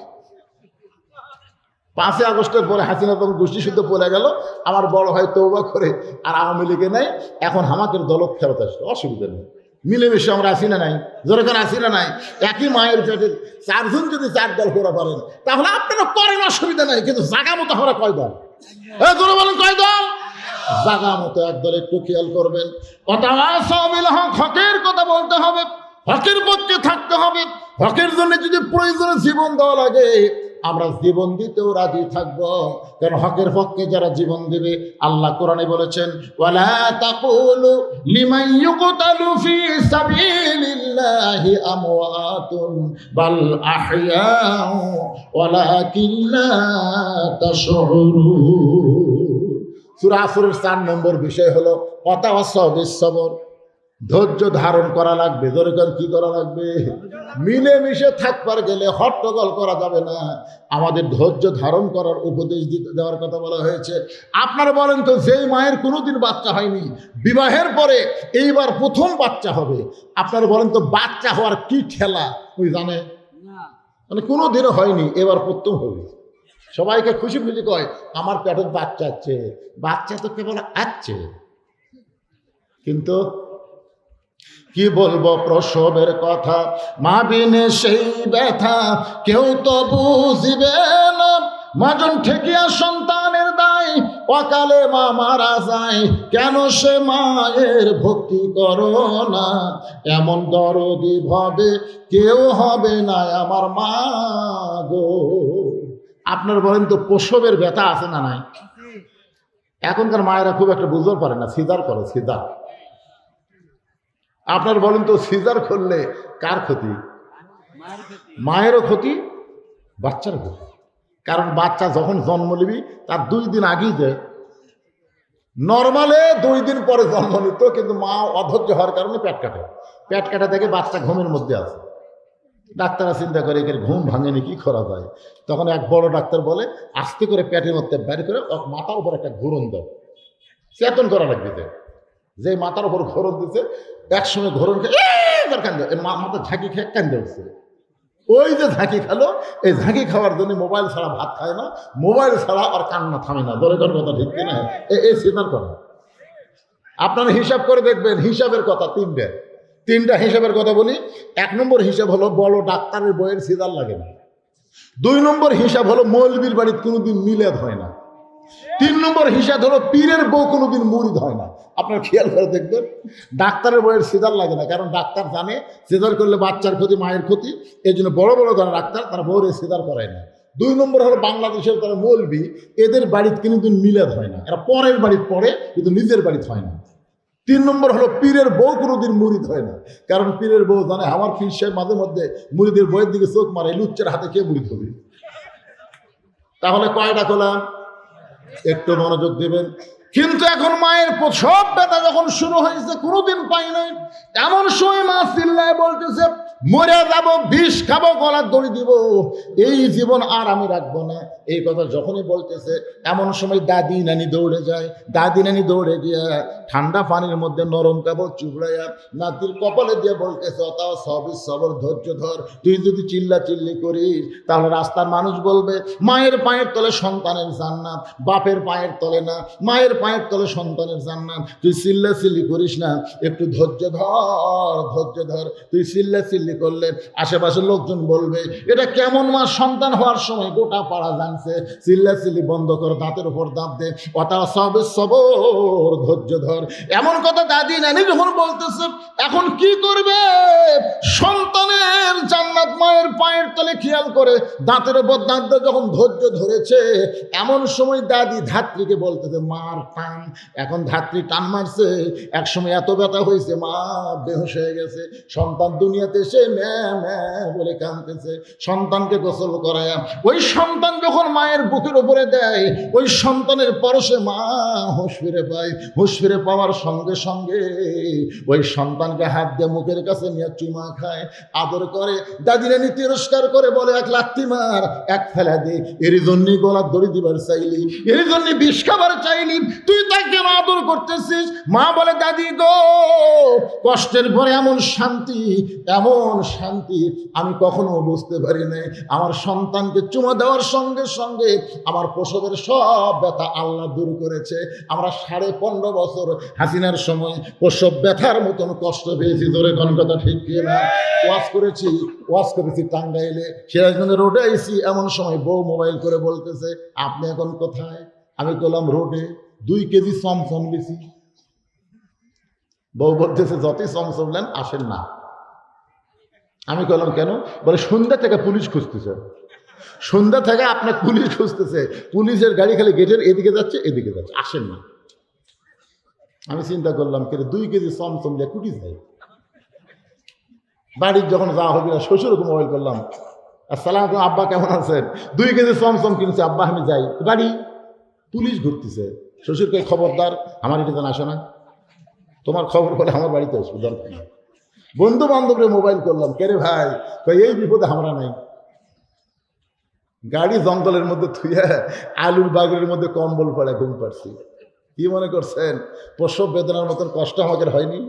5 আগস্টের পরে হাসিনা তখন গোষ্ঠী শুদ্ধ পড়ে গেল, আমার বড় ভাই তৌবা করে আর আওয়ামী লীগে নেই, এখন আমাদের দলত ফেরত আসছে, অসুবিধা নেই। মিলেমিশে আমরা আসি না নাই? যেরকম আসি না নাই? একই মায়ের পেটে 4 জন যদি 4 দল করা পারেন তাহলে আপনারা করেন, অসুবিধা নাই। কিন্তু জায়গা মতো আমরা কয় দল? জোরে বলেন কয় দল? জায়গা মতো একদল। একটু খেয়াল করবেন, হকের কথা বলতে হবে, হকের পক্ষে থাকতে হবে। হকের জন্য যদি প্রয়োজনে জীবন দেওয়া লাগে আমরা জীবন দিতেও রাজি থাকবো, কারণ হকের পক্ষে যারা জীবন দেবে, আল্লাহ কোরআনে বলেছেন ওয়ালা তাকুলু লিমান ইউকতালু ফি সাবিলিল্লাহি আমওয়াতুন বাল আহইয়াউ ওয়ালাকিন লা তাশউরুন। সূরা আসরের 4 নম্বর বিষয় হলো ওয়াতাওয়াসাউ বিস-সবর, ধৈর্য ধারণ করা লাগবে। দরকার কি করা লাগবে? মিলেমিশে থাকবার গেলে হট্টগোল করা যাবে না, আমাদের ধৈর্য ধারণ করার উপদেশ দেওয়ার কথা বলা হয়েছে। আপনারা বলেন তো, যেই মায়ের কোনোদিন বাচ্চা হয়নি, বিবাহের পরে এইবার প্রথম বাচ্চা হবে, আপনারা বলেন তো বাচ্চা হওয়ার কি ঠেলা ওই জানে? মানে কোনোদিনও হয়নি, এবার প্রথম হবে। সবাইকে খুশি খুশি কয় আমার পেটের বাচ্চা আছে, বাচ্চা তো কেবল আছে, কিন্তু কি বলবো প্রসবের কথা, মা বিনে সেই ব্যথা কেউ তো বুঝিবে না। মাজন ঠেকিয়া সন্তানের দায়, অকালে মা মারা যায়, কেন সে মায়ের ভক্তি করো না? এমন দরদি ভাবে কেউ হবে না আমার মা গো। আপনার বলেন তো প্রসবের ব্যথা আছে না নাই? এখনকার মায়েরা খুব একটা বুঝতে পারে না, সিজার করে, সিজার। আপনার বলেন তো সিজার করলে কার ক্ষতি? মায়েরও ক্ষতি, বাচ্চারও ক্ষতি। কারণ বাচ্চা যখন জন্ম নিবি তার 2 দিন আগেই যে নর্মালে 2 দিন পরে জন্ম নিত, কিন্তু মা অধৈর্য হওয়ার কারণে পেট কাটে। পেট কাটা থেকে বাচ্চা ঘুমের মধ্যে আছে। ডাক্তাররা চিন্তা করে এর ঘুম ভাঙেনি, কি করা যায়? তখন এক বড় ডাক্তার বলে আস্তে করে পেটের মধ্যে বের করে মাথার উপর একটা ঘুরন দাও, চেতন করা লাগবে। যে মাথার উপর ঘোরন দিচ্ছে, একসময় ঘোরন খেয়ে কান্দে, মাথা ঝাঁকি খেয়ে কান্দে উঠছে। ওই যে ঝাঁকি খেলো, এই ঝাঁকি খাওয়ার জন্য মোবাইল ছাড়া ভাত খায় না, মোবাইল ছাড়া আর কান্না থামে না। দরকার কথা ঠিক কিনা? এই সিদ্ধার কথা আপনারা হিসাব করে দেখবেন। হিসাবের কথা 3টা হিসাবের কথা বলি। 1 নম্বর হিসাব হলো বড় ডাক্তারের বইয়ের সিজার লাগে না। 2 নম্বর হিসাব হলো মৌলবীর বাড়িতে কোনোদিন মিলাদ হয় না। 3 নম্বর হিসাব হলো পীরের বউ কোনোদিন মুরিদ হয় না। আপনার খেয়াল করে দেখবেন, ডাক্তারের বইয়ের সিজার লাগে না, কারণ ডাক্তার জানে সিজার করলে বাচ্চার ক্ষতি, মায়ের ক্ষতি। এই জন্য বড় বড় যারা ডাক্তার তারা বউয়ের সিজার করায় না। 2 নম্বর হলো বাংলাদেশের তারা মৌলবী, এদের বাড়িতে কোনোদিন মিলাদ হয় না, এরা পরের বাড়িতে পড়ে, কিন্তু নিজের বাড়িতে হয় না। 3 নম্বর হলো পীরের বউ কোনোদিন মুরিদ হয় না, কারণ পীরের বউ জানে আমার পীর সাহেব মাঝে মধ্যে মুরিদের বইয়ের দিকে চোখ মারে, লুচ্চার হাতে কে মুরিদ হবে। তাহলে কয়টা করলাম, একটু মনোযোগ দেবেন। কিন্তু এখন মায়ের প্রসব ব্যথা যখন শুরু হয়েছে, কোনোদিন পাই নাই, এমন সময় মা চিল্লায় বলতেছে মরে যাবো, বিষ খাবো, গলার দড়ি দিব, এই জীবন আর আমি রাখবো না। এই কথা যখনই বলতেছে এমন সময় দাদি নানি দৌড়ে যায়। দাদি নানি দৌড়ে গিয়া ঠান্ডা পানির মধ্যে নরম কাপড় চুবড়াইয়া নাতির কপালে দিয়ে বলতেছে অতাও সবই সবর, ধৈর্য ধর, তুই যদি চিল্লা চিল্লি করিস তাহলে রাস্তার মানুষ বলবে মায়ের পায়ের তলে সন্তানের জান্নাত, বাপের পায়ের তলে না, মায়ের পায়ের তলে সন্তানের জান্নাত। তুই চিল্লা চিল্লি করিস না, একটু ধৈর্য ধর, ধৈর্য ধর। তুই চিল্লা চিল্লি করলে আশেপাশের লোকজন বলবে এটা কেমন মা, সন্তান হওয়ার সময় গোটা পাড়া জানছে। চিল্লা চিল্লি বন্ধ কর, দাঁতের উপর দাঁত দে, অতা সবে সবর, ধৈর্য ধর। এমন কথা দাদি নানি যখন বলতেছে, এখন কি করবে? সন্তানের জান্নাত মায়ের পায়ের তলে খেয়াল করে দাঁতের উপর দাঁত দিয়ে যখন ধৈর্য ধরেছে, এমন সময় দাদি ধাত্রীকে বলতেছে মার টান। এখন ধাত্রী টান মারছে, এক সময় এত ব্যথা হয়েছে মা বেহুশ হয়ে গেছে। সন্তান দুনিয়াতে এসে ম্যা ম্যা বলে কাঁদতেছে। সন্তানকে গোসল করায় ওই সন্তান যখন মায়ের বুকের উপরে দেয়, ওই সন্তানের পরশে মা হুঁশ ফিরে পায়। হুঁশ ফিরে পাওয়ার সঙ্গে সঙ্গে ওই সন্তানকে হাত দিয়ে মুখের কাছে নিয়ে চুমা খায়, আদর করে। দাদি রানী তিরস্কার করে বলে এক লাত্তি মার, এক ফেলা দে, এর জন্যই গলার দড়ি দিবার চাইলি, এর জন্য বিষ খাবার চাইলি, তুই তাকে আদর করতেছিস। মা বলে দাদি গো, কষ্টের পরে এমন শান্তি, এমন শান্তি আমি কখনো বুঝতে পারি নাই। আমার সন্তানকে চুমা দেওয়ার সঙ্গে সঙ্গে আমার প্রসবের সব ব্যথা আল্লাহ দূর করেছে। আমরা 15.5 বছর হাসিনার সময় প্রসব ব্যথার মতন কষ্ট পেয়েছি। ধরে কোন কথা ঠিক কিনা? ওয়াজ করেছি টাঙ্গাইলে, সিরাজগঞ্জে রোডে আইছি। এমন সময় বউ মোবাইল করে বলতেছে আপনি এখন কোথায়? আমি বললাম রোডে, 2 কেজি চমচম বেশি। বউ বলতেছে যতই চমচম নেন আসেন না। আমি বললাম কেন? বলে সন্ধ্যা থেকে পুলিশ খুঁজতেছে, সন্ধ্যা থেকে আপনার পুলিশ খুঁজতেছে, পুলিশের গাড়ি খালি গেটের এদিকে যাচ্ছে এদিকে যাচ্ছে, আসেন না। আমি চিন্তা করলাম কে 2 কেজি চমচম দিয়ে কুটি যাই। বাড়ির যখন যাওয়া হবে না, শ্বশুরকে মোবাইল করলাম, আসসালাম আলাইকুম আব্বা কেমন আছেন? 2 কেজি চমচম কিনছে আব্বা, আমি যাই। বাড়ি পুলিশ ঘুরতেছে। শ্বশুরকে খবরদার আমার এটা জানা আসে না, তোমার খবর বলে আমার বাড়িতে আসবে দরকার নেই। বন্ধু বান্ধবরে মোবাইল করলাম, কে রে ভাই? এই বিপদে আমরা নাই। গাড়ি জঙ্গলের মধ্যে থুয়ে আলুর বাগের মধ্যে কম্বল পড়ে ঘুম পাচ্ছি। কি মনে করছেন প্রসব বেদনার মতন কষ্ট আমাদের হয়নি?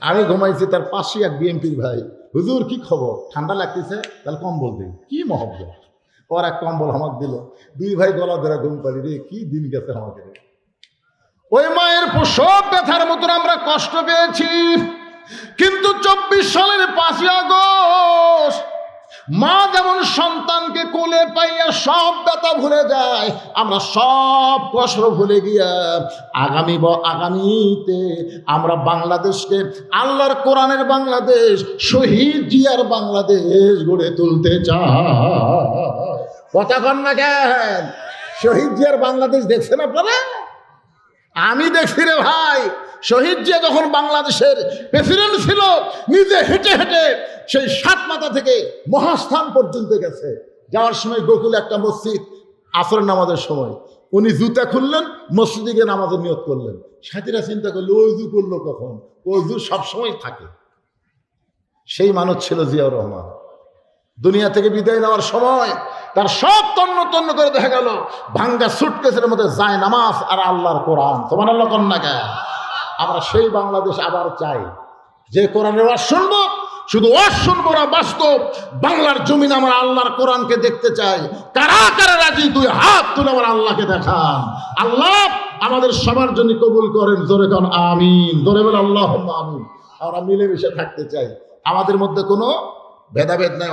আমি ঘুমাইছি, তার পাশে এক বিএমপির ভাই, হুজুর কি খবর, ঠান্ডা লাগতেছে, তাহলে কম্বল দিই। কি মহব্বত! ওর এক কম্বল আমাকে দিল, 2 ভাই গলা ধরে ঘুম পাড়ি। রে কি দিন গেছে আমাদের। ওই মায়ের প্রসব ব্যথার মতন আমরা কষ্ট পেয়েছি। কিন্তু 24 সালের 5ই আগস্ট মা যেমন সন্তানকে কোলে পাইয়া সব ব্যথা ভুলে যায়, আমরা সব কষ্ট ভুলে গিয়া আগামীতে আমরা বাংলাদেশকে আল্লাহর কোরআনের বাংলাদেশ, শহীদ জিয়ার বাংলাদেশ গড়ে তুলতে চাই। কথা কন না কেন? শহীদ জিয়ার বাংলাদেশ দেখছেন আপনারা? আমি দেখছি রে ভাই। শহীদ জিয়া যখন বাংলাদেশের প্রেসিডেন্ট ছিল, নিজে হেঁটে হেঁটে সেই 7 মাথা থেকে মহাস্থান পর্যন্ত গেছে। যাওয়ার সময় গোকুলে একটা মসজিদ, আসরের নামাজের সময় উনি জুতা খুললেন, মসজিদে গিয়ে নামাজের নিয়ত করলেন। সাথীরা চিন্তা করলো ওজু করলো কখন? ওজু সবসময় থাকে। সেই মানুষ ছিল জিয়াউর রহমান। দুনিয়া থেকে বিদায় নেওয়ার সময় তার সব তন্ন তন্ন করে দেখা গেল ভাঙ্গা সুটকেসের মধ্যে যায় নামাজ আর আল্লাহর কোরআন। তোমার আল্লাহ কন্যা কে? আমরা সেই বাংলাদেশ আবার চাই, যে কোরআনের ওয়াজ শুনবো, শুধু ওয়াজ শুনবো না, বাস্তব বাংলার জমিন আমরা আল্লাহর কোরআনকে দেখতে চাই। কারা কারা রাজি? 2 হাত তুলে আমার আল্লাহকে দেখান। আল্লাহ আমাদের সবার জন্য কবুল করেন। জোরে কান আমিন, জোরে বলে আল্লাহুম্মা আমিন। আমরা মিলেমিশে থাকতে চাই, আমাদের মধ্যে কোনো ভেদাভেদ নাই।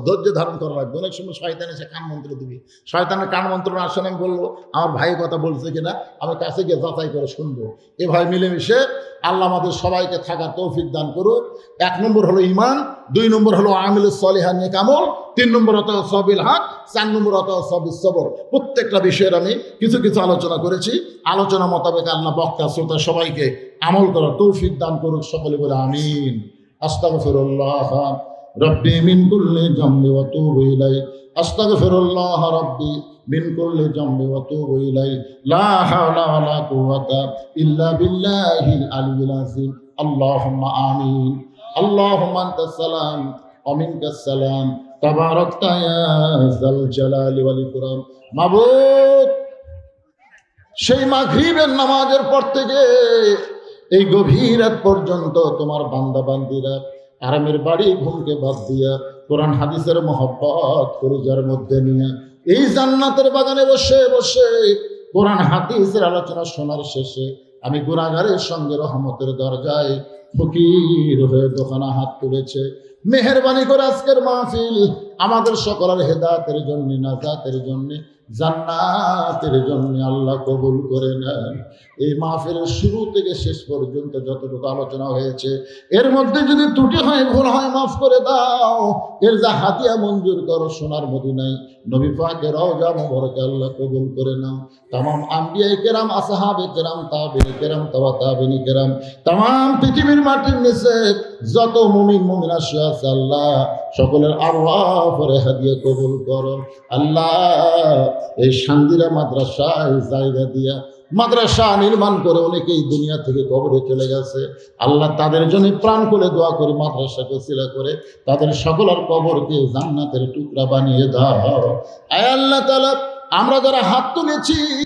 ধৈর্য ধারণ করা লাগবে। অনেক সময় শয়তান এসে কান মন্ত্র দিবি, শয়তানের কান মন্ত্র না শুনে আমি বলবো আমার ভাই কথা বলছে কিনা, আমি কাছে গিয়ে যাচাই করে শুনবো। এভাবে মিলেমিশে আল্লাহ আমাদের সবাইকে থাকার তৌফিক দান করুক। 1 নম্বর হলো ঈমান, 2 নম্বর হলো আমিলুস সলিহাত নেক আমল, 3 নম্বর তাওয়াসসুবিল হক, 4 নম্বর তাওয়াসসুবিস সবর। প্রত্যেকটা বিষয়ের আমি কিছু কিছু আলোচনা করেছি। আলোচনা মোতাবেক আল্লাহ বক্তা শ্রোতা সবাইকে আমল করার তৌফিক দান করুক। সকলে বলে আমিন। আস্তাগফিরুল্লাহ রব্বি মিন কুল্লি যামবি ওয়া তুবু ইলাইহি। আস্তাগফিরুল্লাহ রব্বি মিন কুল্লি যামবি ওয়া তুবু ইলাইহি। লা হাওলা ওয়া লা কুওয়াতা ইল্লা বিল্লাহিল আলিয়্যিল আযীম। আল্লাহুম্মা আমিন। আল্লাহুম্মা আনতাস সালাম ওয়া মিনকাস সালাম তাবারাকতা ইয়া যাল জালালি ওয়াল ইকরাম। মাবুদ, সেই মাগরিবের নামাজের পর থেকে এই গভীর রাত পর্যন্ত তোমার বান্দা বান্দিরা আরামের বাড়ি ঘুমকে বাদ দিয়া কোরআন হাদিসের মহব্বত কলিজার মধ্যে নিয়ে এই জান্নাতের বাগানে বসে বসে কোরআন হাদিসের আলোচনা শোনার শেষে আমি গুনাহগারের সঙ্গে রহমতের দরজায় ফকির হয়ে দোকানা হাত তুলেছে। মেহেরবানি করে আজকের মাহফিল আমাদের সকলের হেদায়েতের জন্য, নাজাতের জন্য, জান্নাতের জন্য আল্লাহ কবুল করে নেন। এই মাহফিলের শুরু থেকে শেষ পর্যন্ত যতটুকু আলোচনা হয়েছে এর মধ্যে যদি ত্রুটি হয়, ভুল হয়, মাফ করে দাও। এর যা হাদিয়া মঞ্জুর করো সোনার মদিনায় নবী পাকের রওজা মুবারকে আল্লাহ কবুল করে নাও। তামাম আম্বিয়া কেরাম, আসহাবে কেরাম, তাবিঈ কেরাম, তাবা তাবিঈ কেরাম, তামাম পৃথিবীর মাটির নিচে যত মুমিন মুমিনা আছে আল্লাহ সকলের আরওয়াহ পরে হাদিয়া কবুল করো। আল্লাহ এই শান্তিরা মাদ্রাসায় জায়গা দিয়া মাদ্রাসা নির্মাণ করে অনেকেই দুনিয়া থেকে কবরে চলে গেছে। আল্লাহ তাদের জন্য প্রাণ করে দোয়া করে মাদ্রাসাকে ওসিলা করে তাদের সকলের কবরকে জান্নাতের টুকরা বানিয়ে দাও। আয় আল্লাহ তাআলা, আমরা যারা হাত তুলেছি